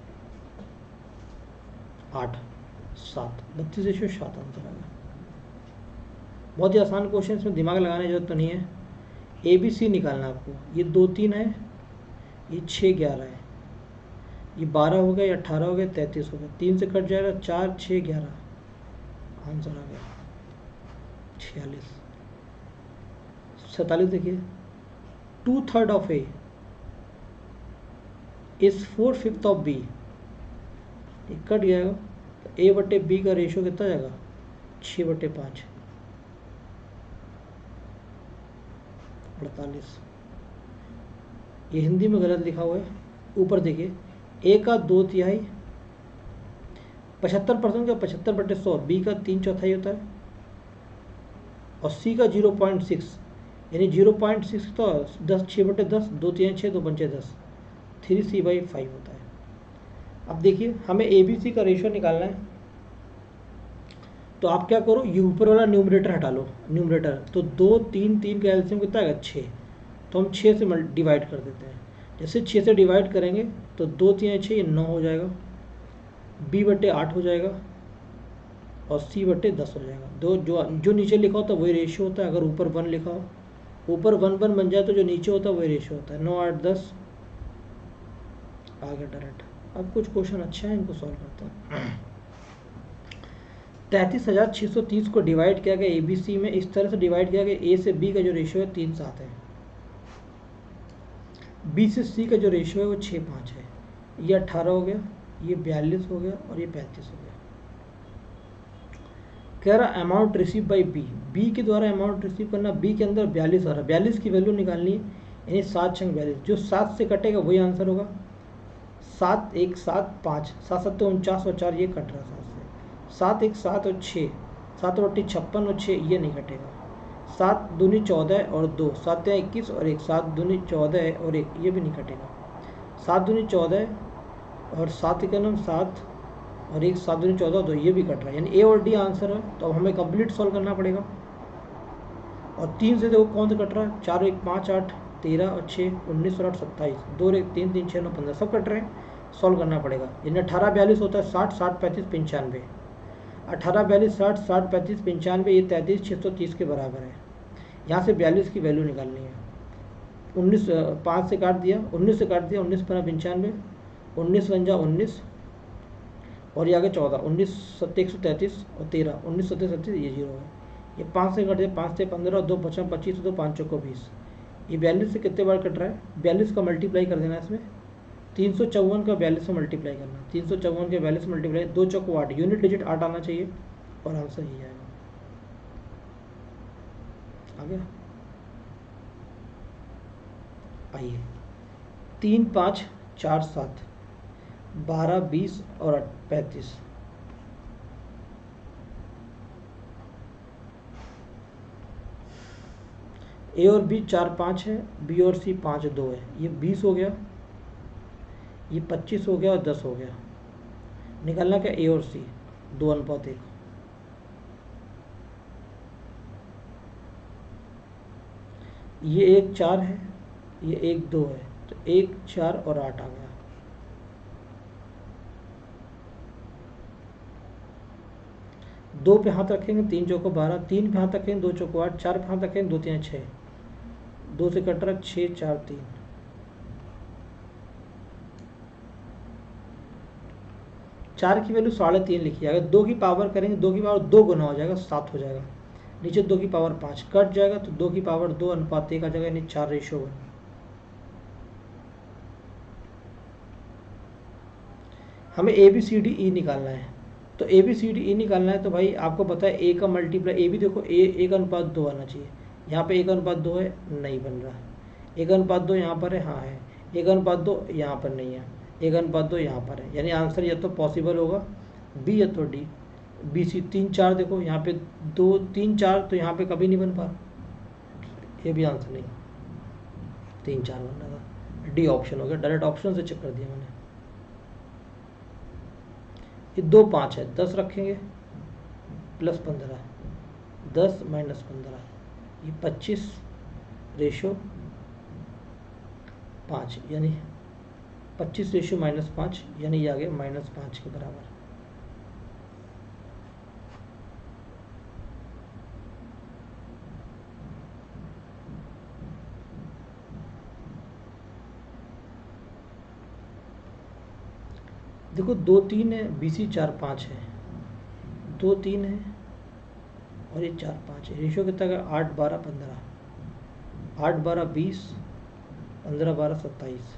8 7, 32:7 आंसर आ गया। बहुत ही आसान क्वेश्चन, इसमें दिमाग लगाने की जरूरत तो नहीं है। ए बी सी निकालना है आपको। ये 2 3 है, ये 6 11 है, ये 12 हो गया, ये 18 हो गया, 33 हो गया। 3 से कट जाएगा, 4 6 11, आंसर आ गया 46। 47 देखिए, 2/3 of A is 4/5 of B. ये कट जाएगा, तो ए बटे बी का रेशियो कितना जाएगा? 6/5, 48। ये हिंदी में गलत लिखा हुआ है। ऊपर देखिए, ए का 2/3 75% का 75/100, बी का 3/4 होता है और सी का 0.6, यानी 0.6 तो 10, 6/10, 2 3 6, 2 5 10, 3c/5 होता है। अब देखिए हमें ABC का रेशियो निकालना है, तो आप क्या करो, ये ऊपर वाला न्यूमरेटर हटा लो, न्यूमरेटर तो 2 3 3 का एलसीएम कितना आएगा 6, तो हम 6 से डिवाइड कर देते हैं। जैसे 6 से डिवाइड करेंगे तो 2 3 6 ये 9 हो जाएगा, B/8 हो जाएगा और C/10 हो जाएगा। दो जो नीचे लिखा होता है वही रेशियो होता है। अगर ऊपर 1 लिखा हो, ऊपर 1 बन जाए तो जो नीचे होता है वही रेशियो होता है। 9 8 10 आ गया डायरेक्ट। अब कुछ क्वेश्चन अच्छे हैं, इनको सॉल्व करते हैं। 33,630 को डिवाइड किया गया ABC में, इस तरह से डिवाइड किया गया, A से B का जो रेशियो है 3:7 है, B से C का जो रेशियो है वो 6:5 है। ये 18 हो गया, ये 42 हो गया और ये 35 हो गया। कह रहा अमाउंट रिसीव बाई बी के द्वारा अमाउंट रिसीव करना, बी के अंदर 42 आ रहा है, 42 की वैल्यू निकालनी है, यानी 7 छंग 42, जो 7 से कटेगा वही आंसर होगा। 7 1 7 5, 7 7 49 और 4 ये कट रहा है 7 से, 7 1 7 और 6, 7 और 56 और 6 ये नहीं कटेगा। 7 दूनी 14 और 2, 7 21 और 1, 7 दूनी 14 और 1 ये भी नहीं कटेगा। 7 दूनी 14 और 7 इक्यानम 7 और 1, 7 दूनी 14 2 ये भी कट रहा है, यानी A और D आंसर है। तो अब हमें कंप्लीट सॉल्व करना पड़ेगा। और 3 से देखो कौन सा कट रहा है, 4 1 5 8 13 और 6 19 और 8 27, 2 1 3 3 6 9 15 सब कट रहे हैं, सॉल्व करना पड़ेगा। यानी 18 42 होता है 60 60 35 95, 18 42 60 60 35 95, ये 33,630 के बराबर है। यहाँ से 42 की वैल्यू निकालनी है। 19 5 से काट दिया, 19 से काट दिया, 19 15 95, 19 पंजा 19 और ये आगे 14, 19 7 133 और 13, 19 7 37 ये 0 है। ये 5 से कट दिया, 5 से 15, 2 5 25, 2 5 चौको 20, ये 42 से कितने बार कट रहा है, 42 का मल्टीप्लाई कर देना इसमें, 354 का 42 से मल्टीप्लाई करना, 354 के 42 से मल्टीप्लाई, 2 चौको 8, यूनिट डिजिट 8 आना चाहिए और आंसर ही आएगा। आ गया। आइए 3 5 4 7 12 20 और 35, ए और बी 4 5 है, बी और सी 5 2 है, ये 20 हो गया, ये 25 हो गया और 10 हो गया। निकालना क्या, ए और सी 2:1। ये 1 4 है, ये 1 2 है, तो 1 4 और 8 आ गया। दो पे हाथ रखेंगे 3 चौको 12, 3 पे हाथ रखेंगे 2 चौको 8, 4 पे हाथ रखेंगे 2 3 6, 2 से कट रहा 6 4 3, 4 की वैल्यू 3.5 लिखी है। अगर 2 की पावर करेंगे, 2 की पावर 2 गुना हो जाएगा, 7 हो जाएगा। नीचे 2 की पावर 5 कट जाएगा, तो 2 की पावर 2:1 आ जाएगा, यानी 4:1। हमें ABCDE निकालना है, तो ABCDE निकालना है तो भाई आपको पता है A का मल्टीप्लाई, A भी देखो A 1:2 आना चाहिए, यहाँ पे 1:2 है, नहीं बन रहा। 1:2 यहाँ पर है, हाँ है, 1:2 यहाँ पर नहीं है, 1:2 यहाँ पर है, यानी आंसर या तो पॉसिबल होगा B या तो D। BC 3 4 देखो यहाँ पे 2 3 4, तो यहाँ पे कभी नहीं बन पा, ये भी आंसर नहीं, 3 4 बनना था, D ऑप्शन हो गया, डायरेक्ट ऑप्शन से चेक कर दिया मैंने। ये 2 5 है, 10 रखेंगे प्लस 15, 10 माइनस 15, ये 25 रेशो 5, यानी 25 रेशो -5, यानी ये आ गया -5 के बराबर। देखो 2 3 है, BC 4 5 है, 2 3 है और ये 4 5 है, रेशियो कितना का 8 12 15, 8 12 20, 15 12 27।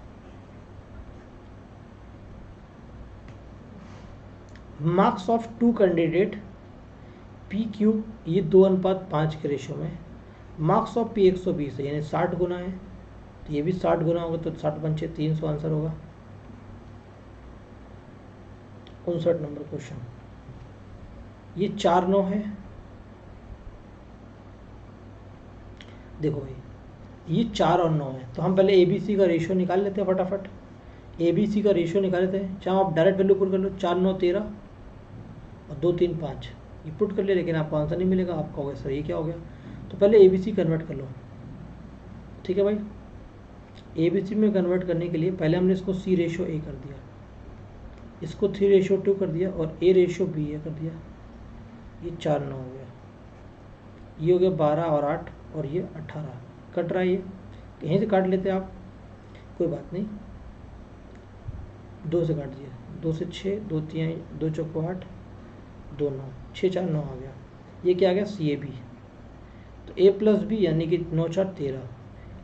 मार्क्स ऑफ 2 कैंडिडेट PQ, ये 2:5 के रेशियो में, मार्क्स ऑफ P 120 है, यानी 60 गुना है, तो ये भी 60 गुना होगा, तो 60 पंचे 300 आंसर होगा। 59 नंबर क्वेश्चन। ये 4 9 है, देखो भाई ये 4 और 9 है, तो हम पहले ए बी सी का रेशियो निकाल लेते हैं फटाफट। ए बी सी का रेशियो निकाल लेते हैं, चाहे आप डायरेक्ट वैल्यू पुट कर लो, 4 9 13 और 2 3 5, ये पुट कर लिया, लेकिन आपको आंसर नहीं मिलेगा। आपका होगा सर ये क्या हो गया, तो पहले ए बी सी कन्वर्ट कर लो। ठीक है भाई, ए बी सी में कन्वर्ट करने के लिए पहले हमने इसको सी रेशियो ए कर दिया, इसको 3 रेशियो 2 कर दिया और ए रेशियो बी ए कर दिया। ये 4 9 हो गया, ये हो गया 12 और 8 और ये 18 कट रहा है, ये कहीं से काट लेते आप, कोई बात नहीं, 2 से काट दिया, 2 से 6, 2 3 2 चौको 8, 2 9, 6 4 9 आ गया। ये क्या आ गया, सी ए बी। तो ए प्लस बी यानी कि 9 4 13,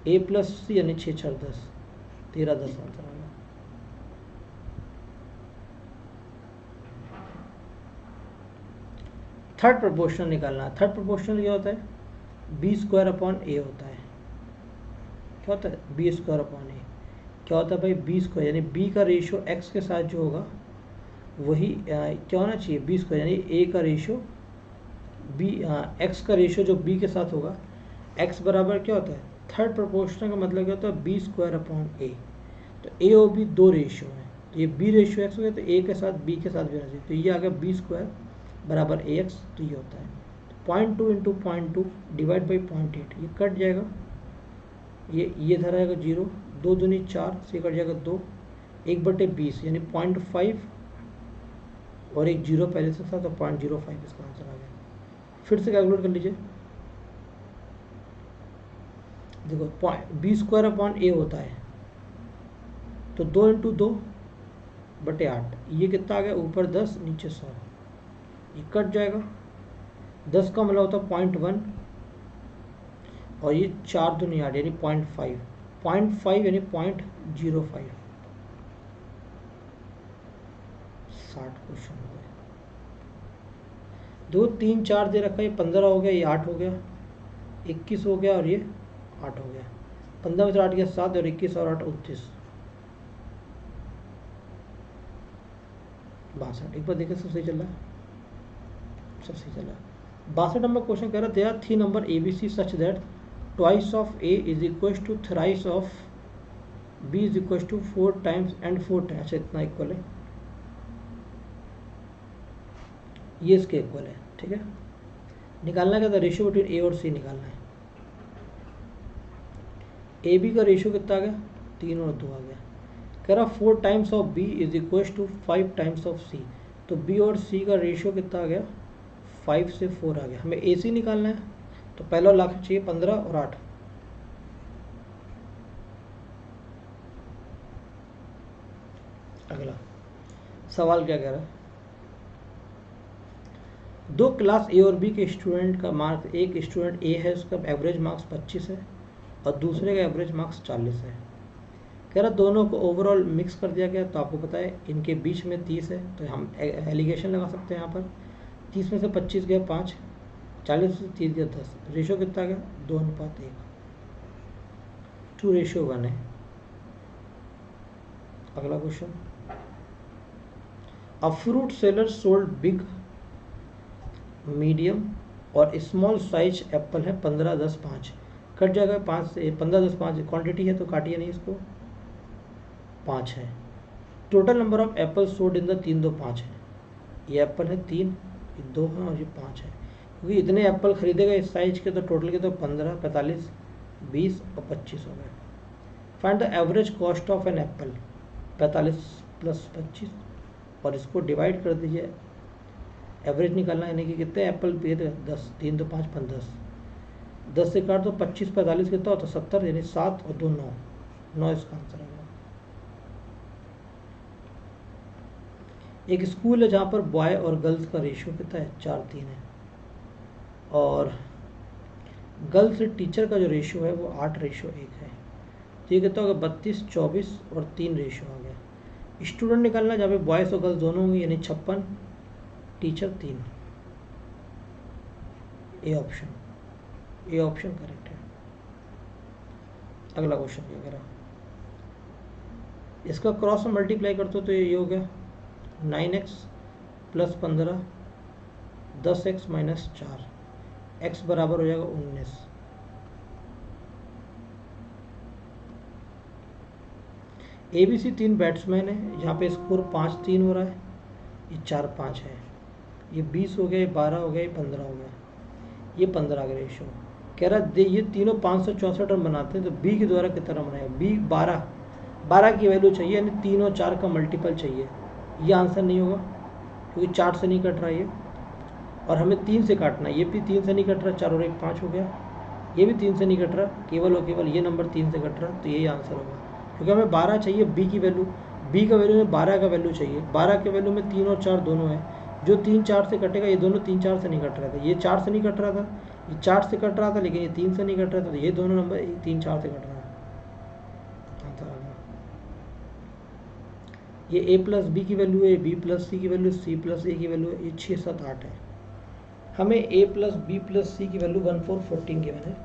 ए प्लस सी यानी 6 4 10, 13 10 आंसर आ गया। थर्ड प्रोपोर्शनल निकालना है। थर्ड प्रोपोर्शनल क्या होता है, बी स्क्वायर अपॉन ए होता है। क्या होता है, बी स्क्वायर अपॉन ए। क्या होता है भाई, बी स्क्वायर यानी बी का रेशियो एक्स के साथ जो होगा वही क्या होना चाहिए, बी स्क्वायर यानी ए का रेशियो बी, एक्स का रेशियो जो बी के साथ होगा, एक्स बराबर क्या होता है, थर्ड प्रोपोर्शनल का मतलब क्या होता है, बी स्क्वायर अपॉन ए। तो ए और बी दो रेशियो हैं, तो ये बी रेशियो एक्स हो गया, तो ए के साथ बी के साथ भी होना चाहिए, तो ये आ गया बी स्क्वायर बराबर ए एक्स। तो ये होता है 0.2 इंटू 0.2 डिवाइड बाई 0.8, ये कट जाएगा, ये इधर आएगा 0, 2 दूनी 4 से कट जाएगा 2, 1/20 यानी 0.5 और एक 0 पहले से था, तो 0.05 इसका आंसर आ गया। फिर से कैलकुलेट कर लीजिए, देखो बी स्क्वायर अपॉन ए होता है, तो 2 इंटू 2/8, ये कितना आ गया, ऊपर 10 नीचे 100, ये कट जाएगा, 10 का मतलब होता है 0.1 और ये 4 दूनी 8 यानी 0.5, 0.5 यानी 0.05। 60 क्वेश्चन हो गए, 2 3 4 दे रखा है, ये 15 हो गया, ये 8 हो गया, 21 हो गया और ये 8 हो गया, 15 में से 8 गया 7 और 21 और 8 29, 62। एक बार देखिए सब सही चल रहा है, सब सही चल रहा है। 62 नंबर क्वेश्चन कह रहा है, there are 3 number A B C such that twice of A is equal to thrice of B is equal to 4 times and 4 times. अच्छा, इतना इक्वल है, ये इसके इक्वल है। ठीक है, निकालना क्या था, रेशियो बिटवीन ए और सी निकालना है। ए बी का रेशियो कितना आ गया, 3 और 2 आ गया। कह रहा 4 times of B is equal to 5 times of C, तो बी और सी का रेशियो कितना आ गया, 5 से 4 आ गया। हमें ए सी निकालना है, तो पहला लाख चाहिए 15 और 8। अगला सवाल क्या कह रहा है, दो क्लास ए और बी के स्टूडेंट का मार्क्स, एक स्टूडेंट ए है उसका एवरेज मार्क्स 25 है और दूसरे का एवरेज मार्क्स 40 है। कह रहा दोनों को ओवरऑल मिक्स कर दिया गया, तो आपको पता है इनके बीच में 30 है, तो हम एलिगेशन लगा सकते हैं यहाँ पर। 30 में से 25 गया 5, 40 में से 30 गया 10, रेशियो कितना आ गया, 2:1, 2:1 है। अगला question, a fruit seller sold big, medium और स्मॉल साइज एप्पल है 15 10 5, कट जाएगा 5 से 15 10 5 क्वांटिटी है तो काटिए नहीं इसको, 5 है। Total number of Apple sold in the 3 2 5 है, ये एप्पल है 3, ये 2 है और ये 5 है, क्योंकि इतने एप्पल खरीदेगा इस साइज के, तो टोटल के तो 15 45 20 और 25 हो गए। Find the average cost of an apple, 45 + 25 और इसको डिवाइड कर दीजिए, एवरेज निकालना यानी कि कितने एप्पल पे, 10, 3 2 5 15, 10 से काट दो 25 45 कितना होता है 70, यानी 7 और 2 9, 9 इसका आंसर है। एक स्कूल है जहाँ पर बॉय और गर्ल्स का रेशियो कितना है, 4:3 है, और गर्ल्स से टीचर का जो रेशियो है वो 8:1 है, तो ये कितना होगा 32 24 और 3 रेशियो आ गया। स्टूडेंट निकालना जहाँ पे बॉयज़ और गर्ल्स दोनों होंगे, यानी 56, teacher 3, A option, A option correct है। अगला क्वेश्चन क्या कह रहा, इसका क्रॉस में मल्टीप्लाई करते हो तो ये हो गया 9x + 15 10x - 4, x बराबर हो जाएगा 19। ABC 3 बैट्समैन है, यहाँ पे स्कोर 5-3 हो रहा है, ये 4-5 है, ये 20 हो गया, ये 12 हो गया, ये 15 हो गया, ये 15 का रेशियो कह रहा दे। ये तीनों 564 रन बनाते हैं, तो बी के द्वारा कितना रन बनाएगा? बी 12 की वैल्यू चाहिए, यानी 3 और 4 का मल्टीपल चाहिए। ये आंसर नहीं होगा क्योंकि 4 से नहीं कट रहा ये, और हमें 3 से काटना है। ये भी 3 से नहीं कट रहा, 4 और 1 5 हो गया, ये भी 3 से नहीं कट रहा, केवल और केवल ये नंबर 3 से कट रहा, तो यही आंसर होगा। क्योंकि हमें 12 चाहिए बी की वैल्यू, बी का वैल्यू में 12 का वैल्यू चाहिए, 12 के वैल्यू में 3 और 4 दोनों है, जो 3 4 से कटेगा, ये दोनों 3 4 से नहीं कट रहा था, ये 4 से नहीं कट रहा था, ये 4 से कट रहा था, लेकिन ये 3 से नहीं कट रहा था, तो ये दोनों नंबर 3 4 से कट रहा है। आंसर आ गया। ये ए प्लस बी की वैल्यू है, बी प्लस सी की वैल्यू, सी प्लस ए की वैल्यू है, ये 6 7 8 है। हमें ए प्लस बी प्लस सी की वैल्यू 1 4 14 गिवन है।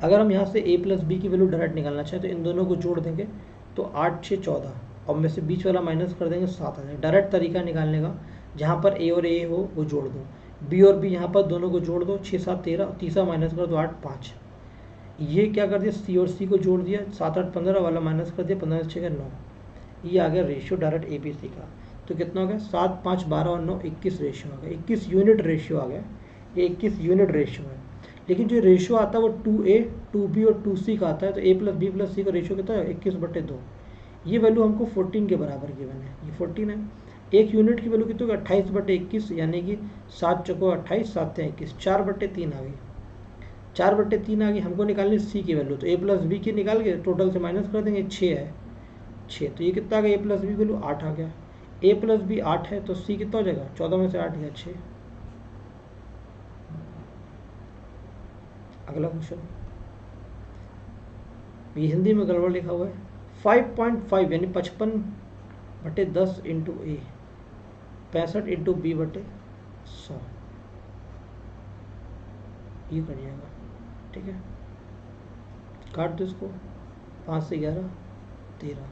अगर हम यहाँ से ए प्लस बी की वैल्यू डायरेक्ट निकालना चाहें तो इन दोनों को जोड़ देंगे, तो 8 6 14, और में से बीच वाला माइनस कर देंगे, 7 आ जाएगा। डायरेक्ट तरीका निकालने का, जहाँ पर ए और ए हो वो जोड़ दो, बी और बी यहाँ पर दोनों को जोड़ दो, 6 7 13, तीसरा माइनस कर दो 8 5। ये क्या कर दिया, सी और सी को जोड़ दिया, 7 8 15 वाला माइनस कर दिया, 15 6 9। ये आ गया ratio direct A B C का। तो कितना हो गया, 7 5 12 और 9 21 रेशियो आ गया, 21 यूनिट रेशियो आ गया। ये 21 यूनिट रेशियो है। लेकिन जो रेशियो आता है वो 2A 2B और 2C का आता है, तो A प्लस बी प्लस सी का रेशियो कितना है, 21/2। ये वैल्यू हमको 14 के बराबर गिवन है, ये 14 है। एक यूनिट की वैल्यू कितनी होगी, 28/21, यानी कि 7 चौको 28, 7 21, 4/3 आ गई, 4/3 आ गई। हमको निकालनी C की वैल्यू, तो A प्लस बी की निकाल के टोटल से माइनस कर देंगे, 6 है, 6, तो ये कितना आ गया, A प्लस बी वैल्यू 8 आ गया। A प्लस बी 8 है, तो C कितना हो जाएगा, 14 में से 8 गया 6। अगला क्वेश्चन, ये हिंदी में गड़बड़ लिखा हुआ है। 5.5 यानी 55/10 इंटू ए, 65 इंटू बी बटे 100, ये कर जाएगा, ठीक है। काट दो इसको, 5 से 11 13,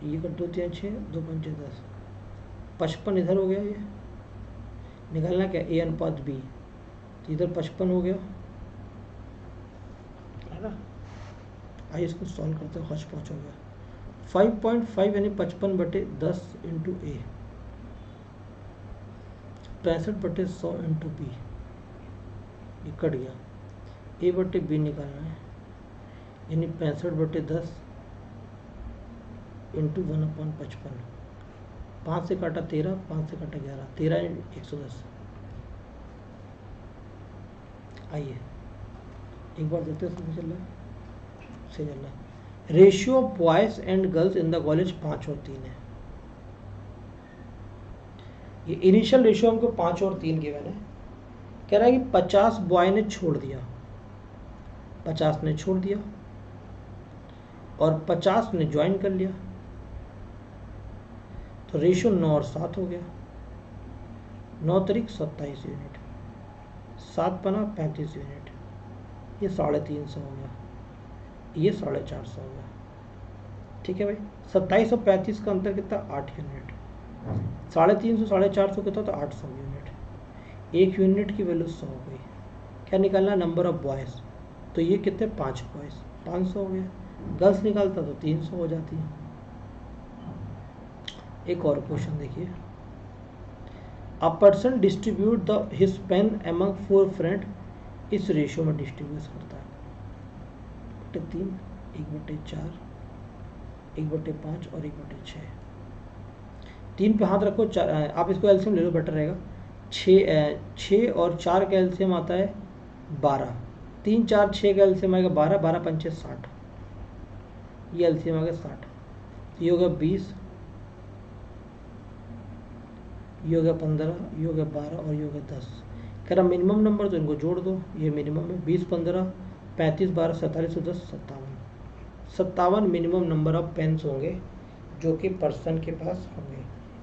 ये कर 2 3 6, 2 5 10, 55 इधर हो गया, ये निकालना क्या, ए अनुपात बी, तो इधर 55 हो गया, है ना। आइए इसको सॉल्व करते हैं, हौच पहुँच हो गया। 5.5 यानी 55/10 इंटू ए, 65/100 इंटू बी, ये कट गया, ए बटे बी निकालना है, यानी 65/10 इंटू 1/55, 5 से काटा 13, 5 से काटा 11, 13 110। आइए एक बार देखते हैं समझ चल रहा है, से चल रहा है। Ratio of boys and girls in the college 5 और 3 है। ये इनिशियल रेशियो हमको 5 और 3 गिवन है। कह रहा है कि 50 बॉय ने छोड़ दिया, 50 ने छोड़ दिया और 50 ने ज्वाइन कर लिया, तो रेशियो 9 और 7 हो गया, 9 तरीक 27 यूनिट, 7 पना 35 यूनिट, ये 350 हो गया, ये 450 हो गया, ठीक है भाई। 27 और 35 का अंतर कितना, 8 यूनिट, 350 450 कितना, तो 800 यूनिट। एक यूनिट की वैल्यू 100 हो गई। क्या निकालना, नंबर ऑफ बॉयज़, तो ये कितने, 5 बॉयज़, 500 हो गया। गर्ल्स निकालता तो 300 हो जाती है। एक और क्वेश्चन देखिए, a person distribute the his pen among 4 friend, इस रेशियो में डिस्ट्रीब्यूट करता है, 3 1/4 1/5 और 1/6। 3 पे हाथ रखो, 4, आप इसको एलसीएम ले लो, बेटर रहेगा। 6 और 4 का एलसीएम आता है 12, 3 4 6 का एलसीएम आएगा 12, 12 पंचे 60, ये एलसीएम आ गया 60, ये हो गया 20, ये हो गया 15, ये हो गया 12 और ये हो गया 10। कह रहा मिनिमम नंबर, तो इनको जोड़ दो, ये मिनिमम है, 20 15 35 12 47 और 10 57 मिनिमम नंबर ऑफ पेन्स होंगे जो कि पर्सन के पास होंगे।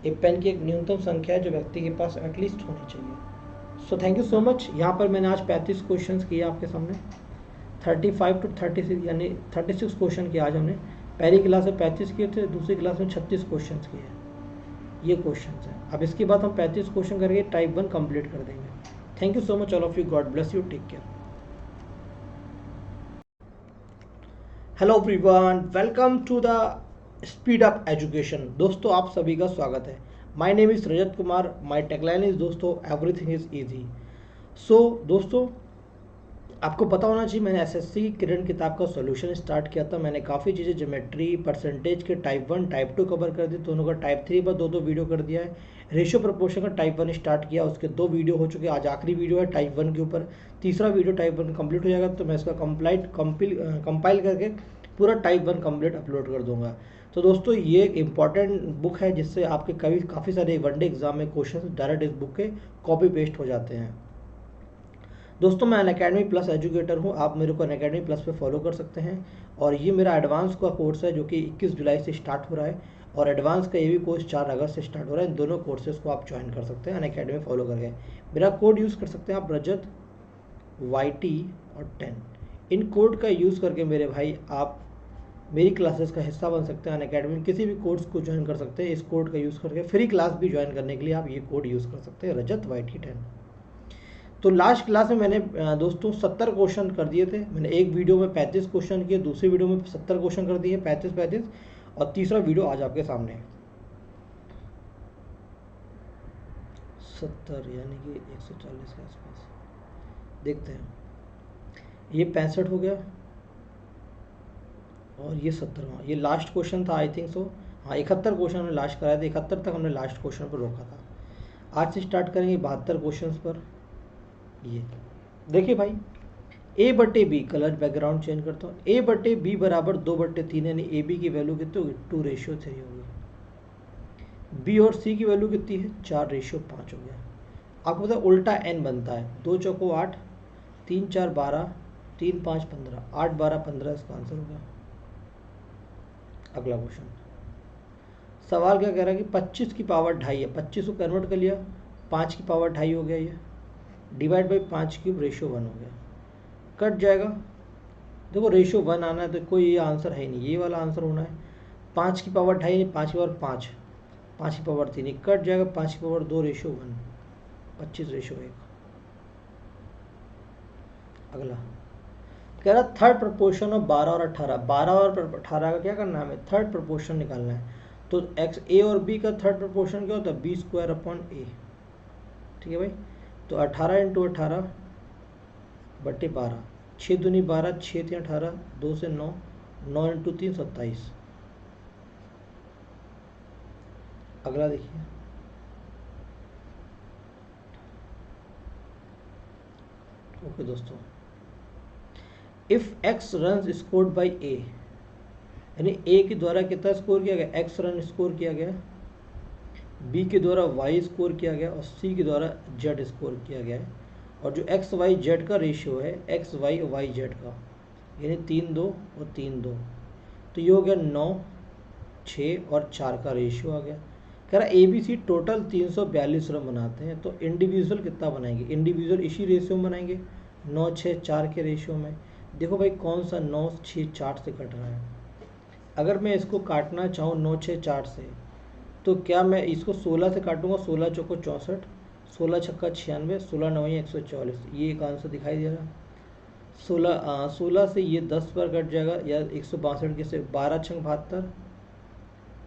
एक पेन की एक न्यूनतम संख्या है जो व्यक्ति के पास एटलीस्ट होनी चाहिए। So thank you so much. यहाँ पर मैंने आज 35 क्वेश्चंस किए आपके सामने, 35 to 36 यानी 36 क्वेश्चन किए आज हमने। पहली क्लास में 35 किए थे, दूसरी क्लास में 36 क्वेश्चन किए, ये क्वेश्चन है। अब इसके बाद हम 35 क्वेश्चन करके टाइप 1 कंप्लीट कर देंगे। Thank you so much all of you, god bless you, take care. Hello everyone, welcome to the speed up education. दोस्तों आप सभी का स्वागत है। My name is Rajat Kumar. My tagline is दोस्तों एवरीथिंग इज़ इजी। सो दोस्तों आपको पता होना चाहिए, मैंने एसएससी की किरण किताब का सॉल्यूशन स्टार्ट किया था। मैंने काफ़ी चीज़ें ज्योमेट्री, परसेंटेज के टाइप 1 टाइप 2 कवर कर दी, दोनों का टाइप 3 पर दो वीडियो कर दिया है। रेशियो प्रपोर्शन का टाइप 1 स्टार्ट किया, उसके 2 वीडियो हो चुके। आज आखिरी वीडियो है टाइप 1 के ऊपर। तीसरा वीडियो टाइप 1 कंप्लीट हो जाएगा तो मैं इसका कंपाइल करके पूरा टाइप 1 कंप्लीट अपलोड कर दूंगा। तो दोस्तों ये एक इम्पॉर्टेंट बुक है जिससे आपके काफ़ी सारे वनडे एग्जाम में क्वेश्चन डायरेक्ट इस बुक के कॉपी पेस्ट हो जाते हैं। दोस्तों मैं अनअकैडमी प्लस एजुकेटर हूँ। आप मेरे को अनअकैडमी प्लस पे फॉलो कर सकते हैं। और ये मेरा एडवांस का कोर्स है जो कि 21 जुलाई से स्टार्ट हो रहा है, और एडवांस का ये भी कोर्स 4 अगस्त से स्टार्ट हो रहा है। इन दोनों कोर्सेज को आप ज्वाइन कर सकते हैं अनअकैडमी फॉलो करके। मेरा कोड यूज़ कर सकते हैं आप, रजत YT और 10। इन कोड का यूज़ करके मेरे भाई आप मेरी क्लासेस का हिस्सा बन सकते हैं। अनअकैडमी किसी भी कोर्स को ज्वाइन कर सकते हैं इस कोड का यूज़ करके। फ्री क्लास भी ज्वाइन करने के लिए आप ये कोड यूज़ कर सकते हैं, रजत YT 10। तो लास्ट क्लास में मैंने दोस्तों 70 क्वेश्चन कर दिए थे। मैंने एक वीडियो में 35 क्वेश्चन किए, दूसरी वीडियो में 70 क्वेश्चन कर दिए, 35 और तीसरा वीडियो आज आपके सामने है 70 यानी कि 140 के आसपास। देखते हैं, ये 65 हो गया और ये 70वां। ये लास्ट क्वेश्चन था आई थिंक सो। हाँ 71 क्वेश्चन हमने लास्ट कराया था, 71 तक हमने लास्ट क्वेश्चन पर रोका था। आज से स्टार्ट करेंगे 72 क्वेश्चन पर। ये देखिए भाई, A/B कलर बैकग्राउंड चेंज करता हूँ। A/B बराबर 2/3 यानी AB की वैल्यू कितनी होगी 2:3 होगी। B और C की वैल्यू कितनी है 4:5 हो गया। आपको पता है उल्टा n बनता है, 2 चौको 8, 3 4 12, 3 5 15, 8 12 15 इसका आंसर होगा। अगला क्वेश्चन, सवाल क्या कह रहा है कि 25 की पावर 2.5 है। 25 को कन्वर्ट कर लिया, 5 की पावर 2.5 हो गया, ये डिवाइड बाई 5³ रेशियो 1 हो गया। कट जाएगा। देखो रेशियो 1 आना है तो कोई ये आंसर है नहीं, ये वाला आंसर होना है। 5 की पावर 2.5, 5 की पावर 5, 5 की पावर 3, कट जाएगा। 5 की पावर 2 रेशियो 1, 25:1। अगला कह रहा थर्ड प्रपोर्शन ऑफ 12 और 18। 12 और 18 का क्या करना है, हमें थर्ड प्रपोर्शन निकालना है। तो एक्स A और B का थर्ड प्रपोर्शन क्या होता है B² ठीक है भाई। तो 18 × 18/12, 6 दूनी 12, 6 3 18, 2 से 9, 9 × 3 27। अगला देखिए, ओके दोस्तों, if x run scored by A, यानी A के द्वारा कितना स्कोर किया गया, x रन स्कोर किया गया, B के द्वारा y स्कोर किया गया और C के द्वारा z स्कोर किया गया है। और जो x y z का रेशियो है x y y z का, यानी 3 2 और 3 2, तो ये हो गया 9 6 और 4 का रेशियो आ गया। कह रहा ABC टोटल 342 रन बनाते हैं, तो इंडिविजुअल कितना बनाएंगे, इंडिविजुअल इसी रेशियो में बनाएंगे 9 6 4 के रेशियो में। देखो भाई कौन सा 9 6 4 से कट रहा है। अगर मैं इसको काटना चाहूँ 9 6 4 से, तो क्या मैं इसको 16 से काटूंगा, 16 चौको 64, 16 छक्का 96, 16 9 144, ये एक आंसर दिखाई दे रहा है। 16 से ये 10 पर कट जाएगा, या 162 के से 12 छंग 72,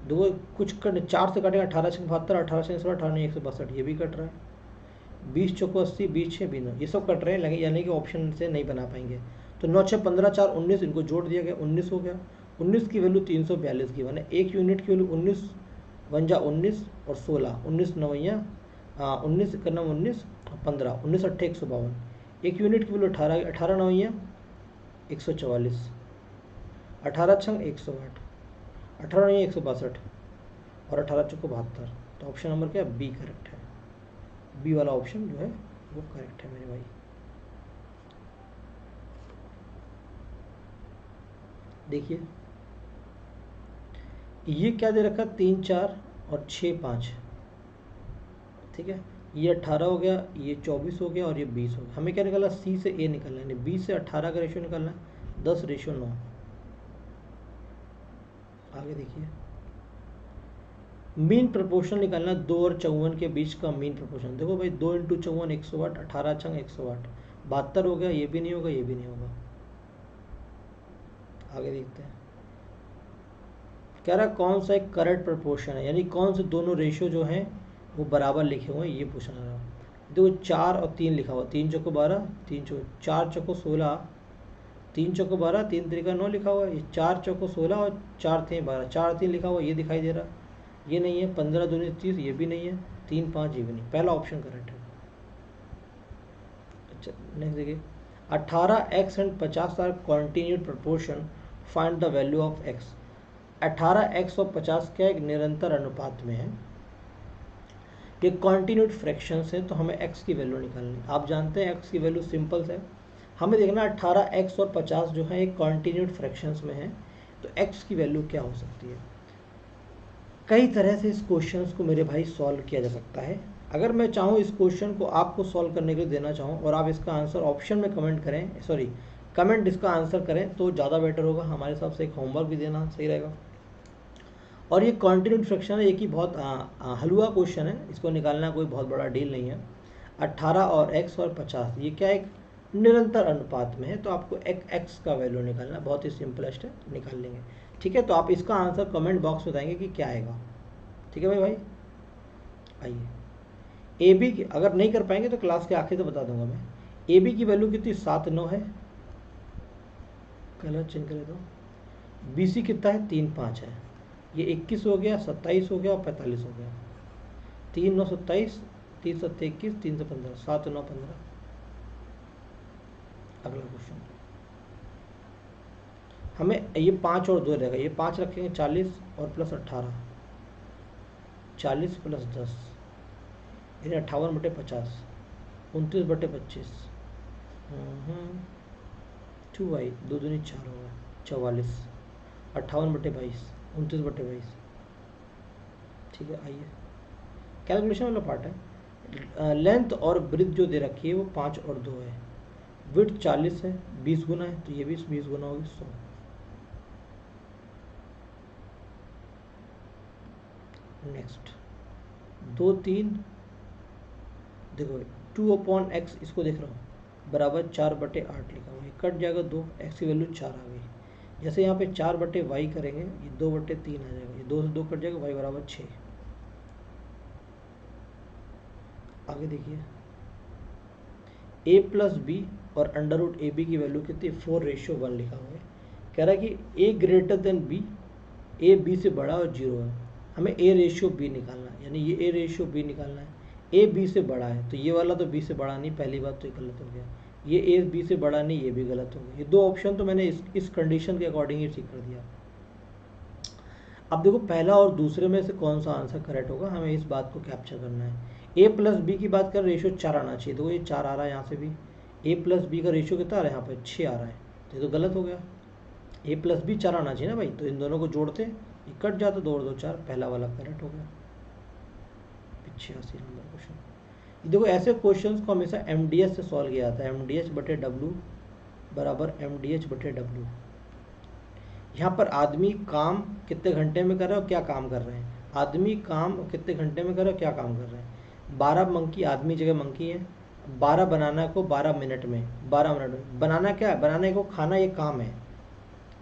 दो कुछ कट 4 से कटेगा, 18 छंग 72, 18 छंग 16, 18 162, ये भी कट रहा है। 20 चौको 80, 20 6 20, ये सब कट रहे हैं, लगे यानी कि ऑप्शन से नहीं बना पाएंगे। तो 9 6 15 4 19, इनको जोड़ दिया गया 19 हो गया। 19 की वैल्यू 342 की, मैंने एक यूनिट की वैल्यू 19 1 जा 19 और 16, 19 9 19 करना 19 और 15, 19 8 152, एक यूनिट की वैल्यू 18, 18 9 144, 18 छंग 108, 18 9 162 और 18 चौको 72। तो ऑप्शन नंबर क्या है, बी करेक्ट है। बी वाला ऑप्शन जो है वो करेक्ट है मेरे भाई। देखिए ये क्या दे रखा, 3 4 और 6 5, ठीक है। ये 18 हो गया, ये 24 हो गया और ये 20 हो गया। हमें क्या निकालना, C से A निकालना है, 20 से 18 का रेशियो निकालना है, 10:9। आगे देखिए, मीन प्रपोर्शन निकालना, 2 और 54 के बीच का मीन प्रपोर्शन। देखो भाई 2 × 54 108, 18 छंग 108, 72 हो गया, ये भी नहीं होगा, ये भी नहीं होगा। आगे देखते हैं, कह रहा कौन सा एक करेक्ट प्रपोर्शन है, यानी कौन से दोनों रेशियो जो हैं वो बराबर लिखे हुए हैं, ये पूछना रहा। देखो 4 और 3 लिखा हुआ, 3 चौको 12, 4 चौको 16, 3 चौको 12, 3 तरीका 9 लिखा हुआ है। ये 4 चौको 16 और 4 3 12, 4 3 लिखा हुआ, ये दिखाई दे रहा, ये नहीं है। 15 दूनी 30, ये भी नहीं है। 3 5 ये भी नहीं, पहला ऑप्शन करेक्ट है। अच्छा नेक्स्ट देखिए, 18x and 50 are continued proportion, find the value of x। 18x और 50 क्या एक निरंतर अनुपात में है, ये कॉन्टिन्यूड फ्रैक्शंस है, तो हमें x की वैल्यू निकालनी। आप जानते हैं x की वैल्यू सिंपल है, हमें देखना 18x और 50 जो है एक कॉन्टिन्यूड फ्रैक्शंस में है, तो x की वैल्यू क्या हो सकती है। कई तरह से इस क्वेश्चन को मेरे भाई सॉल्व किया जा सकता है। अगर मैं चाहूँ इस क्वेश्चन को आपको सॉल्व करने के लिए देना चाहूँ और आप इसका आंसर ऑप्शन में कमेंट करें, सॉरी कमेंट इसका आंसर करें, तो ज़्यादा बेटर होगा। हमारे हिसाब से एक होमवर्क भी देना सही रहेगा। और ये कॉन्टिन्यूड फ्रैक्शन है, एक ही बहुत हलवा क्वेश्चन है, इसको निकालना कोई बहुत बड़ा डील नहीं है। 18 और x और 50 ये क्या एक निरंतर अनुपात में है, तो आपको एक x का वैल्यू निकालना बहुत ही सिंपलेस्ट है, निकाल लेंगे। ठीक है, तो आप इसका आंसर कमेंट बॉक्स में बताएंगे कि क्या आएगा। ठीक है भाई आइए, ए बी की अगर नहीं कर पाएंगे तो क्लास के आखिर तो बता दूंगा मैं। ए बी की वैल्यू कितनी 7 9 है, कलर चेंज करें तो। बी सी कितना है 3 5 है, ये 21 हो गया, 27 हो गया और 45 हो गया। 3 9 27, 3 7 21, 3 से 15, 7 9 15। अगला क्वेश्चन, हमें ये 5 और 2 रहेगा, ये 5 रखेंगे 40 और प्लस 18, 40 प्लस 10 यानी 58/50, 29/25, 2y 2 दूनी 4 होगा, 44, 58/22, 29/22। ठीक है आइए, कैलकुलेशन वाला पार्ट है। लेंथ और ब्रिथ जो दे रखी है वो 5 और 2 है, विड्थ 40 है, 20 गुना है, तो ये भी 20 गुना होगी 100। नेक्स्ट 2 3, देखो 2/x इसको देख रहा हूँ बराबर 4/8 लिखा हुआ है, कट जाएगा 2, x की वैल्यू 4 आ गई। जैसे यहाँ पे 4/y करेंगे, ये 2/3 आ जाएगा, ये 2 से 2 कट जाएगा, y बराबर 6। आगे देखिए, a प्लस बी और √ab की वैल्यू कितनी 4:1 लिखा हुआ है। कह रहा है कि a greater than b, a b से बड़ा और 0 है, हमें a/b निकालना है, यानी ये a/b निकालना है। a b से बड़ा है, तो ये वाला तो b से बड़ा नहीं, पहली बात तो ये गलत हो गया। ये a b से बड़ा नहीं, ये भी गलत हो गया। ये दो ऑप्शन तो मैंने इस कंडीशन के अकॉर्डिंग ही ठीक कर दिया। अब देखो पहला और दूसरे में से कौन सा आंसर करेक्ट होगा, हमें इस बात को कैप्चर करना है। a प्लस बी की बात कर, रेशियो 4 आना चाहिए, देखो ये 4 आ रहा है यहाँ से भी। a प्लस बी का रेशियो कितना आ रहा है, यहाँ पर 6 आ रहा है, तो ये तो गलत हो गया। a प्लस बी 4 आना चाहिए ना भाई, तो इन दोनों को जोड़ते, ये कट जाता, 2 और 2 4, पहला वाला करेक्ट हो गया। 86 नंबर क्वेश्चन। देखो ऐसे क्वेश्चंस को हमेशा MDH से सॉल्व किया जाता है, MDH/W बराबर MDH/W। यहाँ पर आदमी काम कितने घंटे में कर रहा है और क्या काम कर रहे हैं, आदमी काम कितने घंटे में कर रहा है, क्या काम कर रहे हैं। 12 मंकी आदमी जगह मंकी है, 12 बनाना को 12 मिनट में, 12 मिनट में बनाना, क्या बनाने को खाना, ये काम है।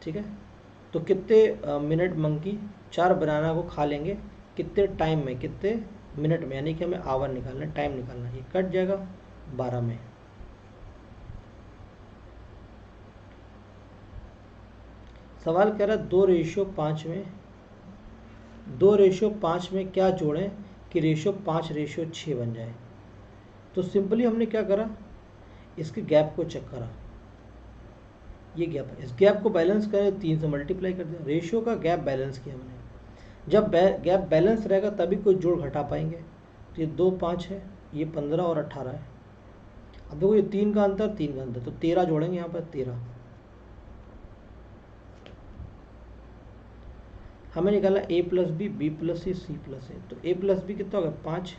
ठीक है, तो कितने मिनट मंकी 4 बनाना को खा लेंगे, कितने टाइम में, कितने मिनट में, यानी कि हमें आवर निकालना है, टाइम निकालना है। ये कट जाएगा 12 में। सवाल कह रहा है 2:5 में क्या जोड़ें कि रेशियो 5:6 बन जाए। तो सिंपली हमने क्या करा, इसके गैप को चेक करा, ये गैप है, इस गैप को बैलेंस करें, 3 से मल्टीप्लाई कर दिया, रेशियो का गैप बैलेंस किया हमने। जब गैप बैलेंस रहेगा तभी कोई जोड़ घटा पाएंगे। तो ये 2 5 है, ये 15 और 18 है। अब देखो ये 3 का अंतर, 3 का अंतर, तो 13 जोड़ेंगे यहाँ पर, 13। हमें निकालना a plus B plus C plus A. तो a प्लस बी कितना हो गया 5,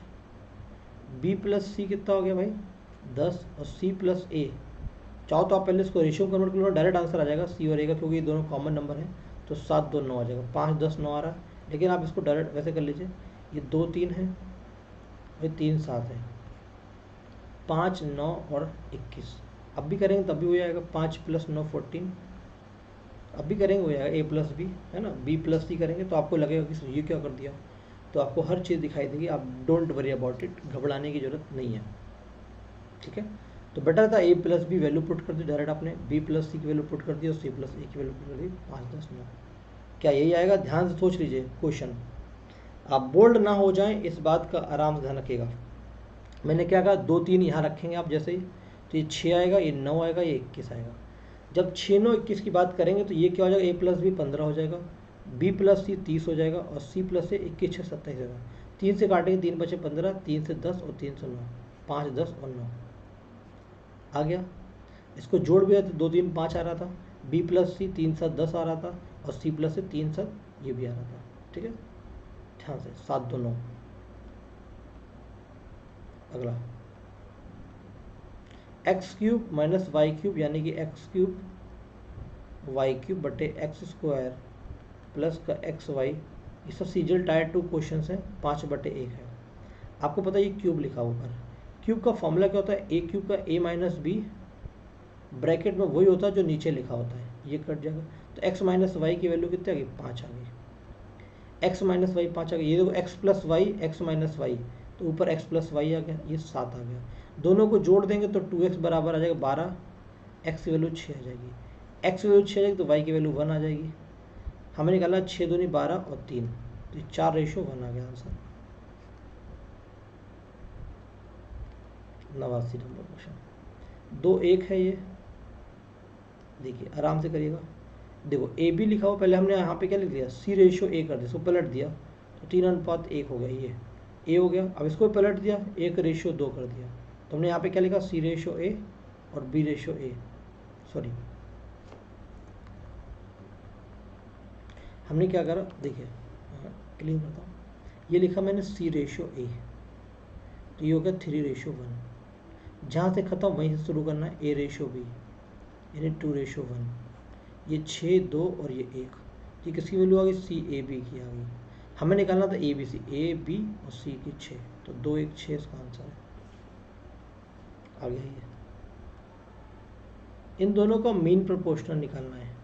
b प्लस सी कितना हो गया भाई 10, और c प्लस ए। चाहो तो आप पहले इसको रेशियो कन्वर्ट कर लो, डायरेक्ट आंसर आ जाएगा c और a का, क्योंकि ये दोनों कॉमन नंबर हैं। तो 7 2 9 आ जाएगा, 5 10 9 आ रहा है, लेकिन आप इसको डायरेक्ट वैसे कर लीजिए, ये 2 3 है, ये 3 7 है, 5 9 और 21। अब भी करेंगे तब भी हो जाएगा, 5 + 9 14, अब भी करेंगे हो जाएगा, ए प्लस बी है ना, बी प्लस सी करेंगे तो आपको लगेगा कि ये क्या कर दिया, तो आपको हर चीज़ दिखाई देगी, आप डोंट वरी अबाउट इट, घबराने की ज़रूरत नहीं है, ठीक है। तो बेटर था ए प्लस बी वैल्यू पुट कर दी डायरेक्ट, आपने बी प्लस सी की वैल्यू पुट कर दी और सी प्लस ए की वैल्यू पुट कर दी, 5 10 9। क्या यही आएगा? ध्यान से सोच लीजिए क्वेश्चन, आप बोल्ड ना हो जाएं इस बात का आराम से ध्यान रखिएगा। मैंने क्या कहा, 2 3 यहाँ रखेंगे आप जैसे ही, तो ये 6 आएगा, ये 9 आएगा, ये 21 आएगा। जब 6 9 21 की बात करेंगे तो ये क्या हो जाएगा, ए प्लस बी 15 हो जाएगा, बी प्लस सी 30 हो जाएगा और सी प्लस से 21 6 27 होगा। 3 से काटेंगे 3 बचे 15, 3 से 10 और 3 से 9, 5 10 और 9 आ गया। इसको जोड़ भी है तो 2 3 5 आ रहा था, बी प्लस सी 3 7 10 आ रहा था और सी प्लस से 3 7 ये भी आ रहा था, ठीक है। ध्यान से 7 2 9। अगला x cube minus y cube यानी कि एक्स क्यूब वाई क्यूब बटे एक्स स्क्वायर प्लस का एक्स वाई, ये सब सीजल टायर 2 क्वेश्चन हैं, 5 बटे 1 है। आपको पता है ये क्यूब लिखा ऊपर, क्यूब का फॉर्मूला क्या होता है, ए क्यूब का ए माइनस बी, ब्रैकेट में वही होता है जो नीचे लिखा होता है, ये कट जाएगा। तो एक्स माइनस वाई की वैल्यू कितनी आ गई, 5 आ गई, एक्स माइनस वाई 5 आ गई। ये देखो x plus y, x minus y, तो ऊपर एक्स प्लस वाई आ गया, ये 7 आ गया। दोनों को जोड़ देंगे तो 2x बराबर आ जाएगा 12, एक्स की वैल्यू 6 आ जाएगी, एक्स की वैल्यू 6 आ जाएगी तो वाई की वैल्यू 1 आ जाएगी। हमें निकालना 6 दूनी 12 और 3, तो 4:1 आ गया आंसर। 89 number question. 2 1 है ये, देखिए आराम से करिएगा। देखो ए बी लिखा हुआ, पहले हमने यहाँ पे क्या लिख दिया, सी रेशियो ए कर दिया, इसको पलट दिया तो 3:1 हो गया, ये ए हो गया। अब इसको पलट दिया, 1:2 कर दिया, तो हमने यहाँ पे क्या लिखा, सी रेशियो ए और बी रेशियो ए, सॉरी हमने क्या करा, देखिए क्लीन करता हूँ, ये लिखा मैंने सी रेशियो ए, तो ये हो गया 3:1, जहाँ से ख़त्म वहीं से शुरू करना है, ए रेशियो बी यानी 2:1, ये 6 2 और ये 1, ये किसकी वैल्यू आ गई, सी ए बी की आ गई। हमें निकालना था ए बी सी, ए बी और सी की 6, तो 2 1 6 इसका आंसर है, आ गया ये। इन दोनों का मीन प्रोपोर्शनल निकालना है,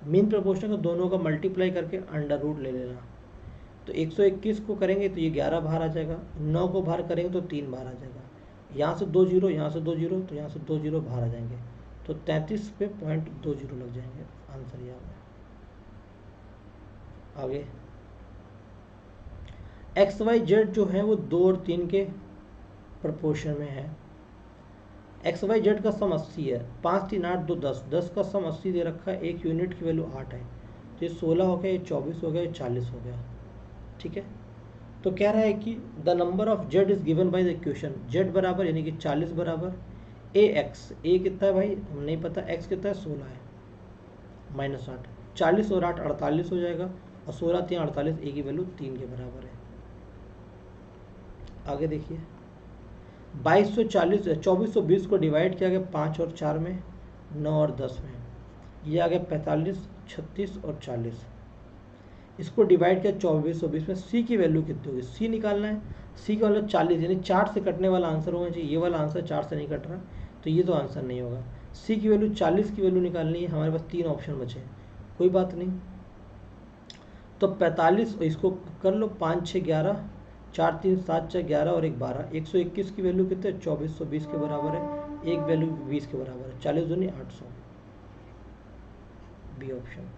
मीन प्रोपोर्शनल का दोनों का मल्टीप्लाई करके अंडर रूट ले लेना। तो 121 को करेंगे तो ये 11 बाहर आ जाएगा, 9 को बाहर करेंगे तो 3 बाहर आ जाएगा, यहाँ से 2 0, यहाँ से 2 0, तो यहाँ से 2 0 बाहर आ जाएंगे, तो 33 पे 0.20 लग जाएंगे, आंसर ये आ गया। आगे एक्स वाई जेड जो है वो 2 और 3 के प्रपोर्शन में है। एक्स वाई जेड का सम 80 है, 5 3 8 2 10, 10 का सम 80 दे रखा है, एक यूनिट की वैल्यू 8 है, तो ये 16 हो गया, ये 24 हो गया, ये 40 हो गया, ठीक है। तो कह रहा है कि the number of Z is given by the equation, Z बराबर यानी कि 40 बराबर ए एक्स, ए कितना है भाई हम नहीं पता, एक्स कितना है 16 है, -8, 40 और 8 48 हो जाएगा, और 16 3 48, ए की वैल्यू 3 के बराबर है। आगे देखिए 2240 2420 को डिवाइड किया गया 5 और 4 में, 9 और 10 में, ये आ गया 45 36 और 40। इसको डिवाइड किया 2420 में, सी की वैल्यू कितनी होगी, सी निकालना है, सी का मतलब 40 यानी 4 से कटने वाला आंसर होना चाहिए, ये वाला आंसर 4 से नहीं कट रहा, तो ये तो आंसर नहीं होगा। सी की वैल्यू 40 की वैल्यू निकालनी है, हमारे पास 3 ऑप्शन बचे हैं, कोई बात नहीं। तो 45 इसको कर लो, 5 6 11, 4 3 7 6 11 और 1 12, 121 की वैल्यू कितने 2420 के बराबर है, एक वैल्यू 20 के बराबर है, 40 दूनी 800, बी ऑप्शन।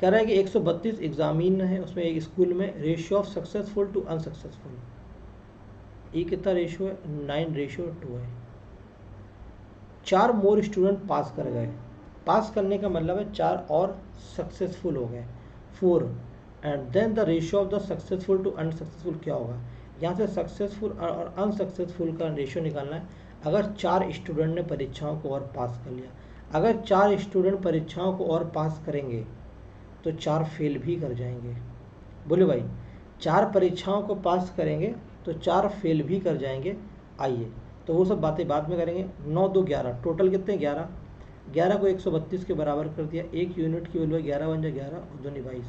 कह रहा है कि 132 एग्जामिन है, उसमें एक स्कूल में ratio of successful to unsuccessful, ये कितना रेशियो है, 9:2 है। 4 मोर स्टूडेंट पास कर गए, पास करने का मतलब है 4 और सक्सेसफुल हो गए, 4, and then the ratio of the successful to unsuccessful क्या होगा, यहाँ से सक्सेसफुल और अनसक्सेसफुल का रेशियो निकालना है। अगर 4 स्टूडेंट ने परीक्षाओं को और पास कर लिया, अगर 4 स्टूडेंट परीक्षाओं को और पास करेंगे तो 4 फेल भी कर जाएंगे, बोले भाई 4 परीक्षाओं को पास करेंगे तो 4 फेल भी कर जाएंगे। आइए तो वो सब बातें बाद में करेंगे। 9 2 11, टोटल कितने 11, 11 को 132 के बराबर कर दिया, एक यूनिट की वैल्यू 11 बन जाए 11 और 2 22,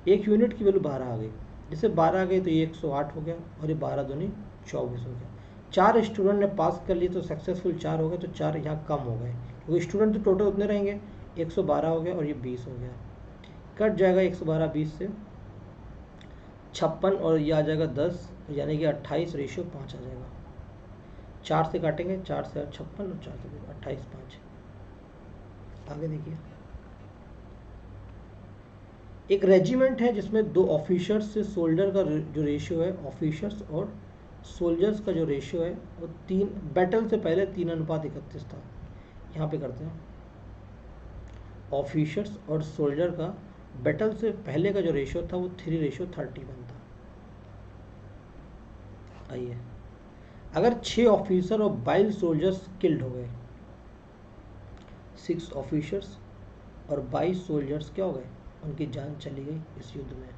एक यूनिट की वैल्यू 12 आ गई, जिससे 12 आ गई तो ये 108 हो गया और ये 12 दूनी 24 हो गया। 4 स्टूडेंट ने पास कर लिए तो सक्सेसफुल 4 हो गए, तो 4 यहाँ कम हो गए क्योंकि स्टूडेंट तो टोटल उतने रहेंगे, 112 हो गया और ये 20 हो गया। कट जाएगा 112 20 से 56 और ये आ जाएगा 10, यानी कि 28:5 आ जाएगा। 4 से काटेंगे, 4 से 56 और 4 से 28 5। आगे देखिए, एक रेजिमेंट है जिसमें 2 ऑफिसर्स से सोल्जर का जो रेशियो है, ऑफिसर्स और सोल्जर्स का जो रेशियो है वो 3, बैटल से पहले 3:31 था। यहाँ पे करते हैं, ऑफिसर्स और सोल्जर का बैटल से पहले का जो रेशियो था वो 3:31 था। आइए, अगर 6 ऑफिसर और 22 सोल्जर्स किल्ड हो गए, 6 ऑफिसर्स और 22 सोल्जर्स क्या हो गए, उनकी जान चली गई इस युद्ध में,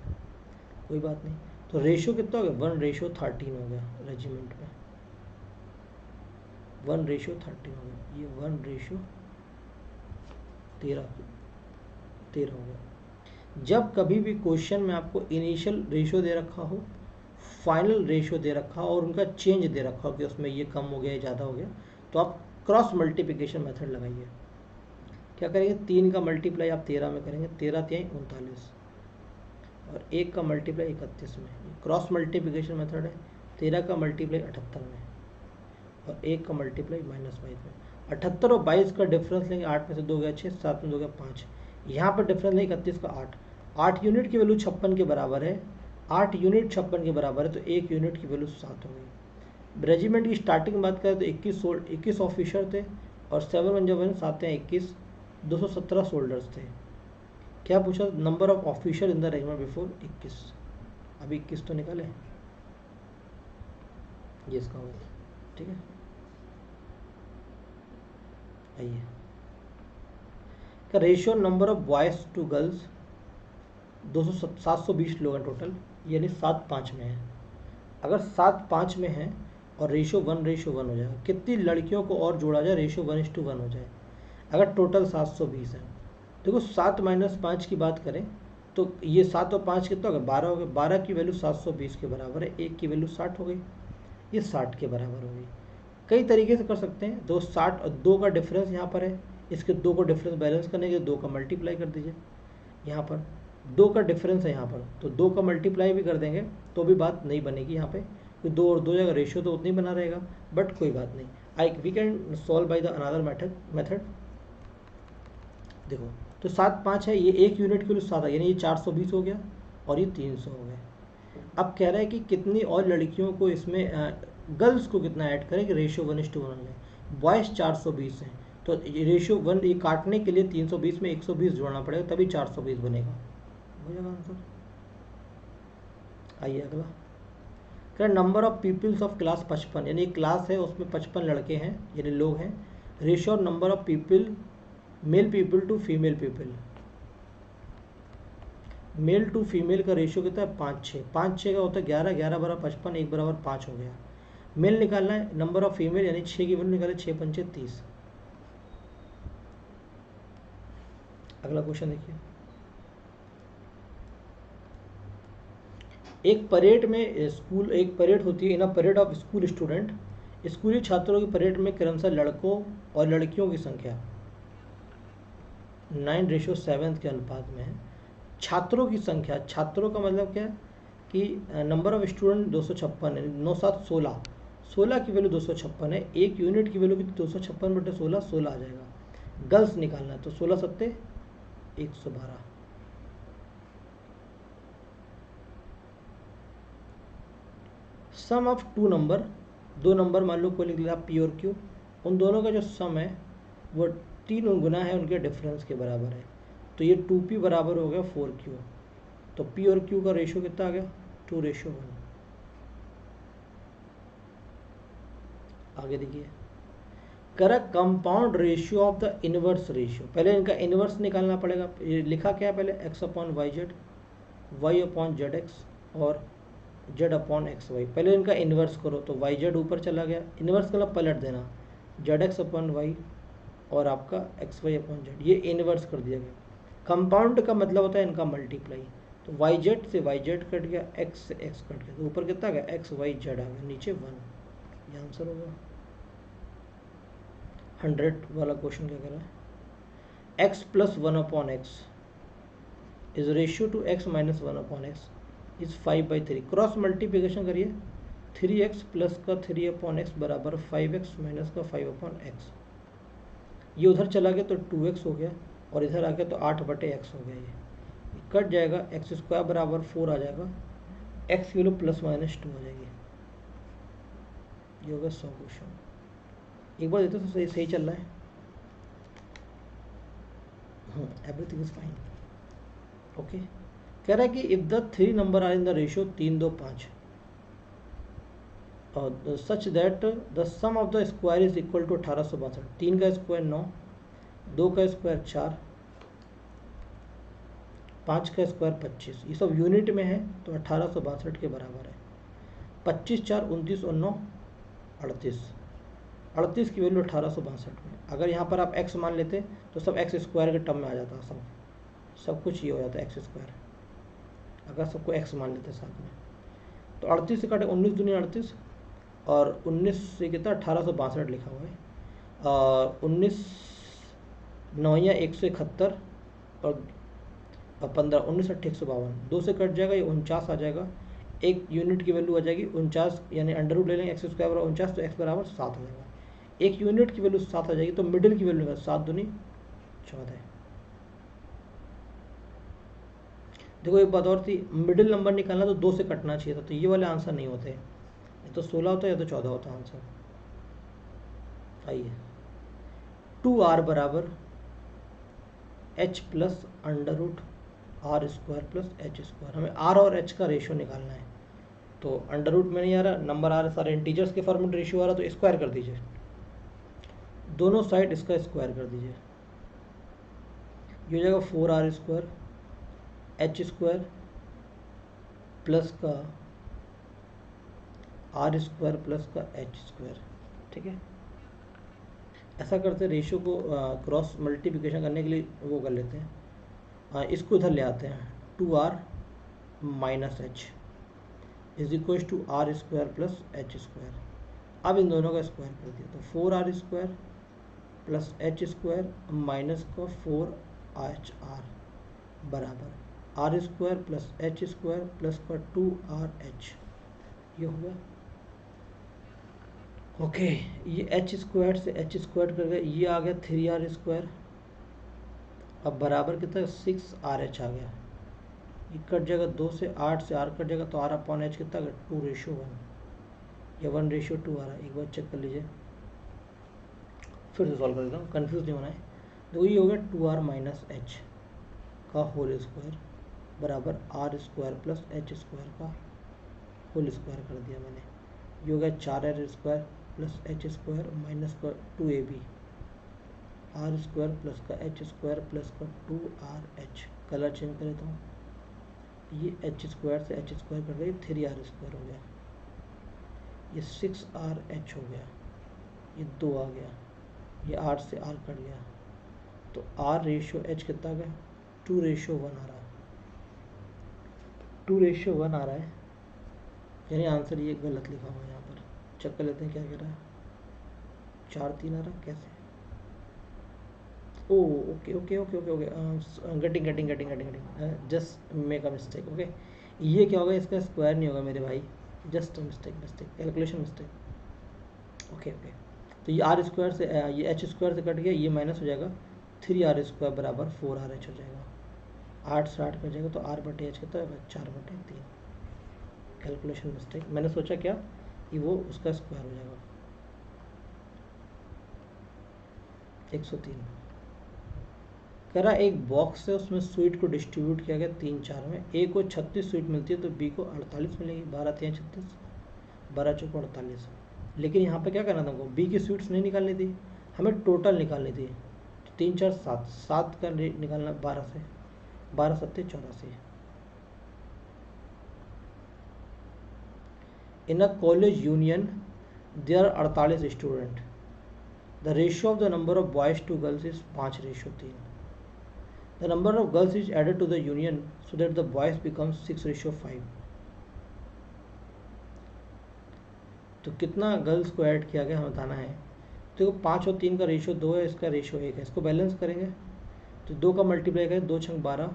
कोई बात नहीं। तो रेशियो कितना हो गया, 1:13 हो गया रेजिमेंट में, 1:13 हो गया, ये 1:13 हो गया। जब कभी भी क्वेश्चन में आपको इनिशियल रेशियो दे रखा हो, फाइनल रेशियो दे रखा हो और उनका चेंज दे रखा हो कि उसमें ये कम हो गया या ज़्यादा हो गया, तो आप क्रॉस मल्टीप्लिकेशन मेथड लगाइए। क्या करेंगे, 3 का मल्टीप्लाई आप 13 में करेंगे, 13 3 39 और 1 का मल्टीप्लाई 31 में, क्रॉस मल्टीप्लिकेशन मेथड है। 13 का मल्टीप्लाई 78 में और 1 का मल्टीप्लाई -22 में। 78 और 22 का डिफरेंस लेंगे, 8 में से 2 गया 6, 7 में 2 गया 5, यहाँ पर डिफरेंस लेंगे 31 का 8, 8 यूनिट की वैल्यू 56 के बराबर है, 8 यूनिट 56 के बराबर है, तो 1 यूनिट की वैल्यू 7 हो गई। रेजिमेंट की स्टार्टिंग बात करें तो 21 ऑफिसर थे और 7 1 जब 7 21, 217 सोल्डर्स थे। क्या पूछा, number of officer in the regiment before 21, अभी 21 तो निकाले, ये इसका होगा, ठीक है। आइए, का ratio number of boys to girls 720 लोग हैं टोटल, यानी 7:5 में है। अगर 7:5 में है और रेशियो 1:1 हो जाएगा, कितनी लड़कियों को और जोड़ा जाए रेशियो 1:1 हो जाए। अगर टोटल 720 है, देखो 7 - 5 की बात करें तो ये 7 और 5 कितना हो गया, 12 हो गया। 12 की वैल्यू 720 के बराबर है, 1 की वैल्यू 60 हो गई, ये 60 के बराबर हो गई। कई तरीके से कर सकते हैं, 60 और 2 का डिफरेंस यहाँ पर है, इसके 2 को डिफरेंस बैलेंस करने के 2 का मल्टीप्लाई कर दीजिए। यहाँ पर 2 का डिफरेंस है यहाँ पर, तो 2 का मल्टीप्लाई भी कर देंगे तो भी बात नहीं बनेगी यहाँ पे, क्योंकि 2 और 2 जगह रेशियो तो उतनी बना रहेगा, बट कोई बात नहीं। We can solve by the another method. देखो, तो 7 5 है, ये 1 यूनिट के लिए 7 है, यानी ये 420 हो गया और ये 300 हो गया। अब कह रहा है कि कितनी और लड़कियों को इसमें गर्ल्स को कितना ऐड करें कि रेशियो 1:1 हो जाए। बॉयज़ 420 हैं, तो रेशियो 1 ये काटने के लिए 320 में 120 जोड़ना पड़ेगा, तभी 420 बनेगा, हो जाएगा आंसर। आइए अगला, क्या number of peoples of class 55, यानी क्लास है उसमें 55 लड़के हैं यानी लोग हैं। Ratio of number of people, male people to female people, male to female का रेशियो कितना है, 5 6 का होता है 11, 11 बराबर 55, 1 बराबर 5 हो गया। मेल निकालना है, नंबर ऑफ फीमेल यानी 6 की वैल्यू निकाले, 6 पंचे 30। अगला क्वेश्चन देखिए, एक परेड में स्कूल, एक परेड होती है, इन अ परेड ऑफ स्कूल स्टूडेंट, स्कूली छात्रों की परेड में क्रमशः लड़कों और लड़कियों की संख्या 9:7 के अनुपात में है। छात्रों की संख्या, छात्रों का मतलब क्या है कि नंबर ऑफ स्टूडेंट 256 है, 9 7 16, 16 की वैल्यू 256 है, 1 यूनिट की वैल्यू कितनी, 256/16, 16 आ जाएगा। गर्ल्स निकालना है तो 16 7 112। सम ऑफ 2 नंबर, 2 नंबर मान लो कोई लिख लिया पी और क्यू, उन दोनों का जो सम है वो 3 गुना है उनके डिफरेंस के बराबर है, तो ये 2p बराबर हो गया 4q, तो p और q का रेशियो कितना आ गया, 2:1। आगे देखिए, correct compound ratio of the inverse ratio, पहले इनका इनवर्स निकालना पड़ेगा। ये लिखा क्या है पहले, x/yz, y/zx और z/xy, पहले इनका इन्वर्स करो तो yz ऊपर चला गया, इन्वर्स का पलट देना, zx/y और आपका xy/z, ये इन्वर्स कर दिया गया। कंपाउंड का मतलब होता है इनका मल्टीप्लाई, तो yz से yz कट गया, x से x कट गया, तो ऊपर कितना गया xyz आ गया, नीचे 1। ये आंसर होगा। 100 वाला क्वेश्चन क्या कह रहा है, x plus 1/x is ratio two x minus 1/x is 5/3। Cross multiplication करिए, 3x प्लस का 3/x बराबर 5x माइनस का 5/x। ये उधर चला गया तो 2x हो गया, और इधर आ गया तो 8/x हो गया। ये कट जाएगा, एक्स स्क्वायर बराबर 4 आ जाएगा, x की वैल्यू प्लस माइनस 2 हो जाएगी। ये होगा सॉल्यूशन। एक बार देते तो सही सही चल रहा है। Everything is fine. ओके, कह रहा है कि if the 3 number are in the ratio 3, 2, 5 such that the sum of the square is equal to 1862। 3 का स्क्वायर 9, 2 का स्क्वायर 4, 5 का स्क्वायर 25। ये सब यूनिट में है तो 1862 के बराबर है। 25, 4, 29 और 9 38। 38 की वैल्यू 1862 में। अगर यहाँ पर आप x मान लेते तो सब x स्क्वायर के टर्म में आ जाता, सब कुछ ये हो जाता है x स्क्वायर, अगर सबको x मान लेते साथ में। तो 38 से काटे 19 दूनी 38, और 19 से कितना 1862 लिखा हुआ है। 19 9 171 और 15 19 8 152, 2 से कट जाएगा, ये 49 आ जाएगा। एक यूनिट की वैल्यू आ जाएगी 49, यानी अंडर रूट ले लेंगे, x स्क्वायर बराबर 49 तो x बराबर 7 हो जाएगा। एक यूनिट की वैल्यू 7 आ जाएगी, तो मिडिल की वैल्यू है 7 दूनी 14। देखो एक बात और थी, मिडिल नंबर निकालना तो 2 से कटना चाहिए था, तो ये वाले आंसर नहीं होते, या तो 16 होता है या तो 14 होता है आंसर। आइए, 2r बराबर h plus under root r square plus h square. हमें r और h का रेशियो निकालना है, तो अंडर रूट में नहीं आ रहा, नंबर आ रहा सारे इंटीजर्स के फॉर्म में रेशियो आ रहा, तो स्क्वायर कर दीजिए, दोनों साइड इसका स्क्वायर कर दीजिए। ये हो जाएगा 4r square H square plus का आर स्क्वायर प्लस का एच स्क्वायर। ठीक है, ऐसा करते रेशियो को क्रॉस मल्टीप्लिकेशन करने के लिए वो कर लेते हैं, इसको इधर ले आते हैं। 2r minus h is equal to r square plus h square. अब इन दोनों का स्क्वायर कर दिया तो 4r square plus h square minus का 4HR बराबर r square plus h square plus का 2RH। ये हो गया। ओके, ये एच स्क्वायर से एच स्क्वायर कर गया, ये आ गया 3r स्क्वायर। अब बराबर कितना 6RH आ गया, ये कट जाएगा 2 से 8 से r कट जाएगा, तो r अपॉन एच कितना 2:1 या 1:2 आ रहा है। एक बार चेक कर लीजिए, फिर से सॉल्व कर देता हूँ, कन्फ्यूज नहीं होना है। तो ये हो गया 2r माइनस एच का होल स्क्वायर बराबर r square plus h square का होल स्क्वायर कर दिया मैंने। ये हो गया 4r square plus h square minus का 2ab आर स्क्वायर प्लस का एच स्क्वायर प्लस का 2RH। कलर चेंज कर देता हूँ, ये एच स्क्वायर से एच स्क्वायर कर गया, 3r स्क्वायर हो गया, ये 6RH हो गया, ये 2 आ गया, ये 8 से r कट गया, तो r रेशियो h कितना गया 2:1 आ रहा है। 2:1 आ रहा है, यानी आंसर ये गलत लिखा हुआ है। यहाँ पर चेक कर लेते हैं क्या कह रहा है। 4-3 आ रहा है कैसे। Oh okay okay okay okay okay, getting just make a mistake. Okay, ये क्या होगा, इसका स्क्वायर नहीं होगा मेरे भाई, just mistake calculation mistake. Okay okay, तो ये आर स्क्वायर से ये एच स्क्वायर से कट गया, ये माइनस हो जाएगा, 3r स्क्वायर बराबर 4RH हो जाएगा। 8 से 8 कट जाएगा, तो r/h कितना होगा 4/3। कैलकुलेशन मिस्टेक, मैंने सोचा क्या कि वो उसका स्क्वायर हो जाएगा। 103 कह रहा एक बॉक्स है, उसमें स्वीट को डिस्ट्रीब्यूट किया गया 3-4 में। ए को 36 स्वीट मिलती है तो बी को 48 मिलेगी। 12-3 36, 12-4 48। लेकिन यहाँ पे क्या करना था हमको, बी की स्वीट्स नहीं निकालनी थी, हमें टोटल निकालनी थी। तो 3-4 7, 7 का निकालना 12 से, 12-7 84। In a college union there are 48 student, the ratio of the number of boys to girls is 5:3। The number of girls is added to the union so that the boys becomes 6:5। तो कितना girls को add किया गया हमें बताना है। तो 5 और 3 का रेशो 2 है, इसका रेशो 1 है, इसको बैलेंस करेंगे तो 2 का मल्टीप्लाई करें, 2 छंग 12,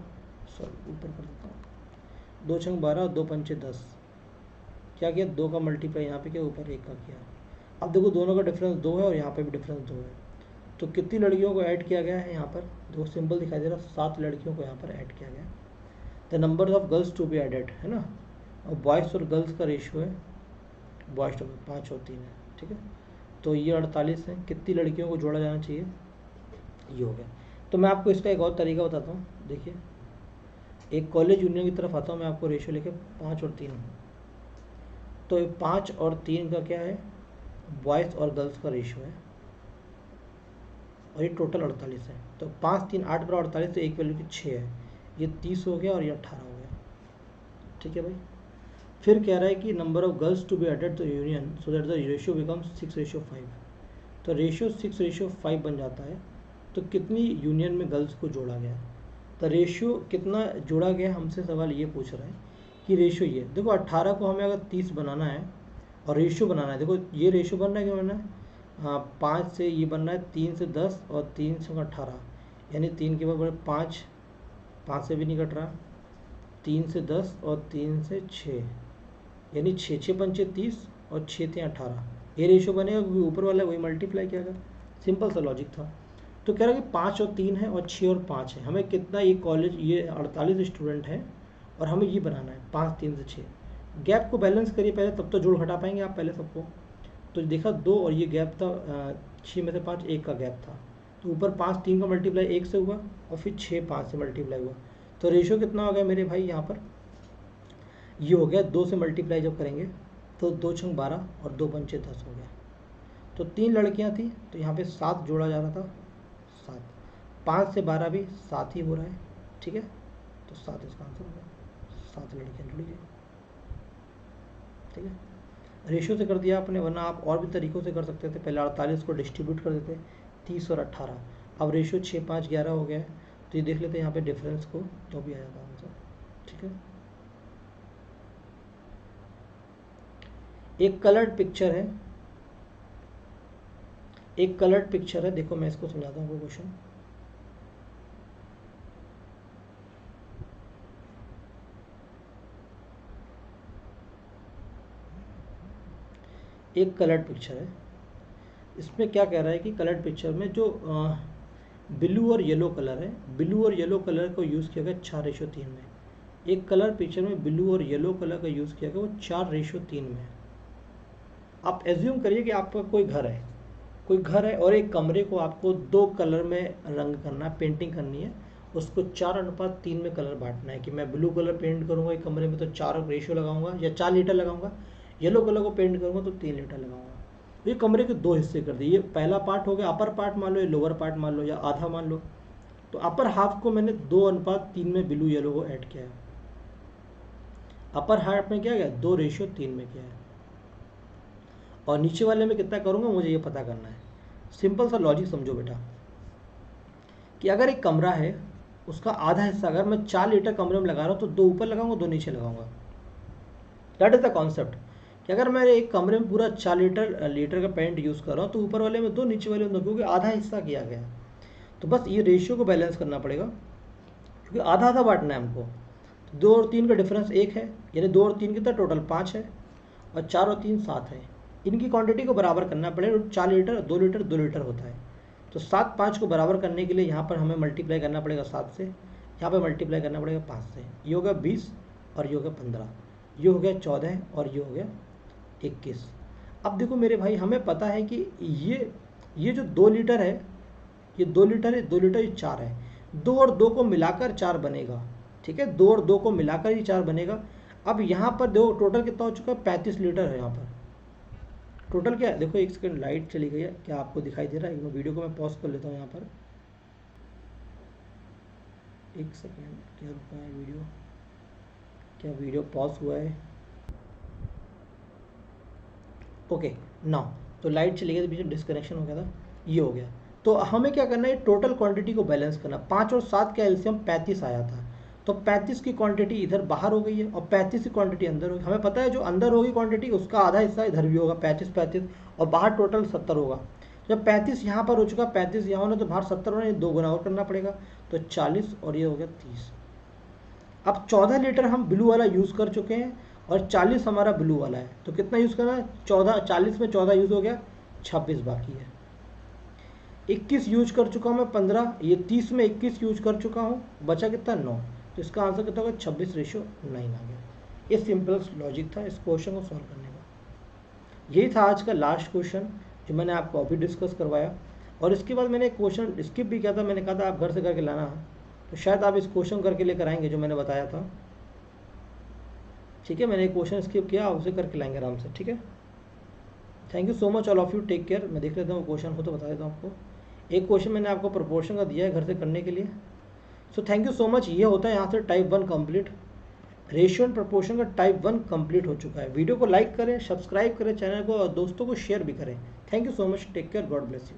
सॉरी ऊपर कर देता हूँ, 2 छंग 12 और 2 पंचे 10, क्या किया 2 का मल्टीप्लाई यहाँ पे किया, ऊपर 1 का किया। अब देखो दोनों का डिफरेंस 2 है और यहाँ पे भी डिफरेंस 2 है, तो कितनी लड़कियों को ऐड किया गया है यहाँ पर, देखो सिंबल दिखाई दे रहा है, 7 लड़कियों को यहाँ पर ऐड किया गया। The number of girls to be added है ना, और बॉयज़ और गर्ल्स का रेशो है, बॉयज़ टू 5 और 3 है, ठीक है। तो ये 48 है, कितनी लड़कियों को जोड़ा जाना चाहिए, ये हो गया। तो मैं आपको इसका एक और तरीका बताता हूँ, देखिए एक कॉलेज यूनियन की तरफ आता हूँ मैं, आपको रेशो लेके 5 और 3, तो 5 और 3 का क्या है, बॉयज़ और गर्ल्स का रेशो है, और ये टोटल 48 है। तो 5 3 8 बराबर 48, तो एक वैल्यू की 6 है, ये 30 हो गया और ये 18 हो गया, ठीक है भाई। फिर कह रहा है कि number of girls to be added to union so that the ratio becomes 6:5, तो रेशियो 6:5 बन जाता है। तो कितनी यूनियन में गर्ल्स को जोड़ा गया, तो रेशियो कितना जोड़ा गया, हमसे सवाल ये पूछ रहा है कि रेशियो ये देखो 18 को हमें अगर 30 बनाना है और रेशियो बनाना है, देखो ये रेशियो बनना है, क्या बनना है, हाँ 5 से ये बनना है 3 से 10 और 3 से 18, यानी 3 के बराबर 5, 5 से भी नहीं कट रहा, 3 से 10 और 3 से 6, यानी 6 6 पंचे 30 और 6 3 18, ये रेशियो बनेगा क्योंकि ऊपर वाला वही मल्टीप्लाई किया गया, सिंपल सा लॉजिक था। तो कह रहा है कि 5 और 3 है और 6 और 5 है, हमें कितना, ये कॉलेज ये 48 स्टूडेंट हैं और हमें ये बनाना है 5 3 से 6। गैप को बैलेंस करिए पहले, तब तो जोड़ घटा पाएंगे आप पहले सबको। तो देखा 2 और ये गैप था 6 में से 5 1 का गैप था, तो ऊपर 5 3 का मल्टीप्लाई 1 से हुआ और फिर 6 5 से मल्टीप्लाई हुआ, तो रेशियो कितना हो गया मेरे भाई यहाँ पर, ये हो गया 2 से मल्टीप्लाई जब करेंगे तो 2 छंग 12 और 2 पंचे 10 हो गया। तो 3 लड़कियाँ थी तो यहाँ पे 7 जोड़ा जा रहा था, 7, 5 से 12 भी 7 ही हो रहा है, ठीक है, तो 7 इसका आंसर हो गया, 7 लड़कियाँ जुड़ी गई, ठीक है। रेशियो से कर दिया आपने, वरना आप और भी तरीक़ों से कर सकते थे, पहले 48 को डिस्ट्रीब्यूट कर देते 30 और 18, अब रेशियो 6 5 11 हो गया है, तो ये देख लेते हैं यहाँ पे डिफरेंस को, तो भी आ जाता आंसर, ठीक है। एक कलर्ड पिक्चर है, एक कलर्ड पिक्चर है, देखो मैं इसको समझाता हूँ क्वेश्चन। एक कलर्ड पिक्चर है, इसमें क्या कह रहा है कि कलर्ड पिक्चर में जो ब्लू और येलो कलर है, ब्लू और येलो कलर को यूज़ किया गया 4:3 में। एक कलर पिक्चर में ब्लू और येलो कलर का यूज़ किया गया वो 4:3 में। आप एज्यूम करिए कि आपका कोई घर है, कोई घर है और एक कमरे को आपको 2 कलर में रंग करना है, पेंटिंग करनी है, उसको 4:3 में कलर बांटना है कि मैं ब्लू कलर पेंट करूँगा एक कमरे में तो 4 रेशियो लगाऊंगा या 4 लीटर लगाऊंगा, येलो कलर को पेंट करूँगा तो 3 लीटर लगाऊंगा। ये कमरे के 2 हिस्से कर दिए, ये पहला पार्ट हो गया, अपर पार्ट मान लो, ये लोअर पार्ट मान लो या आधा मान लो। तो अपर हाफ को मैंने 2:3 में ब्लू येलो को ऐड किया है, अपर हाफ में क्या गया 2:3 में किया है, और नीचे वाले में कितना करूँगा मुझे ये पता करना है। सिंपल सा लॉजिक समझो बेटा, कि अगर एक कमरा है उसका आधा हिस्सा अगर मैं 4 लीटर कमरे में लगा रहा हूँ तो 2 ऊपर लगाऊंगा 2 नीचे लगाऊंगा, दैट इज द कॉन्सेप्ट। कि अगर मैं एक कमरे में पूरा 4 लीटर का पेंट यूज़ कर रहा हूँ तो ऊपर वाले में 2 नीचे वाले में 2, क्योंकि आधा हिस्सा किया गया। तो बस ये रेशियो को बैलेंस करना पड़ेगा क्योंकि आधा आधा बांटना है हमको। तो 2 और 3 का डिफरेंस 1 है, यानी 2 और 3 कितना टोटल 5 है, और 4 और 3 7 है। इनकी क्वांटिटी को बराबर करना पड़ेगा, 4 लीटर 2 लीटर 2 लीटर होता है। तो 7 5 को बराबर करने के लिए यहाँ पर हमें मल्टीप्लाई करना पड़ेगा 7 से, यहाँ पर मल्टीप्लाई करना पड़ेगा 5 से, ये होगा 20 और ये होगा 15, ये हो गया 14 और ये हो गया 21। अब देखो मेरे भाई हमें पता है कि ये जो 2 लीटर है, ये 2 लीटर है, 2 लीटर ये 4 है, 2 और 2 को मिलाकर 4 बनेगा, ठीक है, 2 और 2 को मिलाकर ही 4 बनेगा। अब यहाँ पर देखो टोटल कितना हो चुका है 35 लीटर है यहाँ पर टोटल। क्या है देखो, एक सेकंड लाइट चली गई है, क्या आपको दिखाई दे रहा है? वीडियो को मैं पॉज कर लेता हूँ यहाँ पर, एक सेकंड, क्या रुका है वीडियो, क्या वीडियो पॉज हुआ है? ओके नाउ, तो लाइट चली गई तो बीच में डिस्कनेक्शन हो गया था, ये हो गया। तो हमें क्या करना है, टोटल क्वांटिटी को बैलेंस करना। 5 और 7 का एलसीएम 35 आया था, तो 35 की क्वांटिटी इधर बाहर हो गई है और 35 की क्वांटिटी अंदर होगी। हमें पता है जो अंदर होगी क्वांटिटी उसका आधा हिस्सा इधर भी होगा, 35 और बाहर टोटल 70 होगा। जब 35 यहाँ पर हो चुका, 35 यहाँ होना, तो बाहर 70 होना, 2 गुना और करना पड़ेगा, तो 40 और ये हो गया 30। अब 14 लीटर हम ब्लू वाला यूज़ कर चुके हैं और 40 हमारा ब्लू वाला है, तो कितना यूज़ करना है? 14, 40 में 14 यूज़ हो गया, 26 बाकी है। 21 यूज कर चुका हूँ मैं, 15, ये 30 में 21 यूज कर चुका हूँ, बचा कितना? 9। तो इसका आंसर कितना होगा? 26:9 आ गया। ये सिंपल लॉजिक था इस क्वेश्चन को सॉल्व करने का। यही था आज का लास्ट क्वेश्चन जो मैंने आपको अभी डिस्कस करवाया। और इसके बाद मैंने एक क्वेश्चन स्किप भी किया था, मैंने कहा था आप घर से करके लाना है, तो शायद आप इस क्वेश्चन करके लेकर आएंगे जो मैंने बताया था। ठीक है, मैंने एक क्वेश्चन स्किप किया, आप उसे करके लाएंगे आराम से। ठीक है, thank you so much all of you, take care. मैं देख लेता हूँ क्वेश्चन हो तो बता देता हूँ आपको। एक क्वेश्चन मैंने आपको प्रोपोर्शन का दिया है घर से करने के लिए। So thank you so much. ये होता है यहाँ से type 1 complete, ratio and proportion का टाइप 1 कंप्लीट हो चुका है। वीडियो को लाइक करें, सब्सक्राइब करें चैनल को और दोस्तों को शेयर भी करें। Thank you so much, take care, god bless you.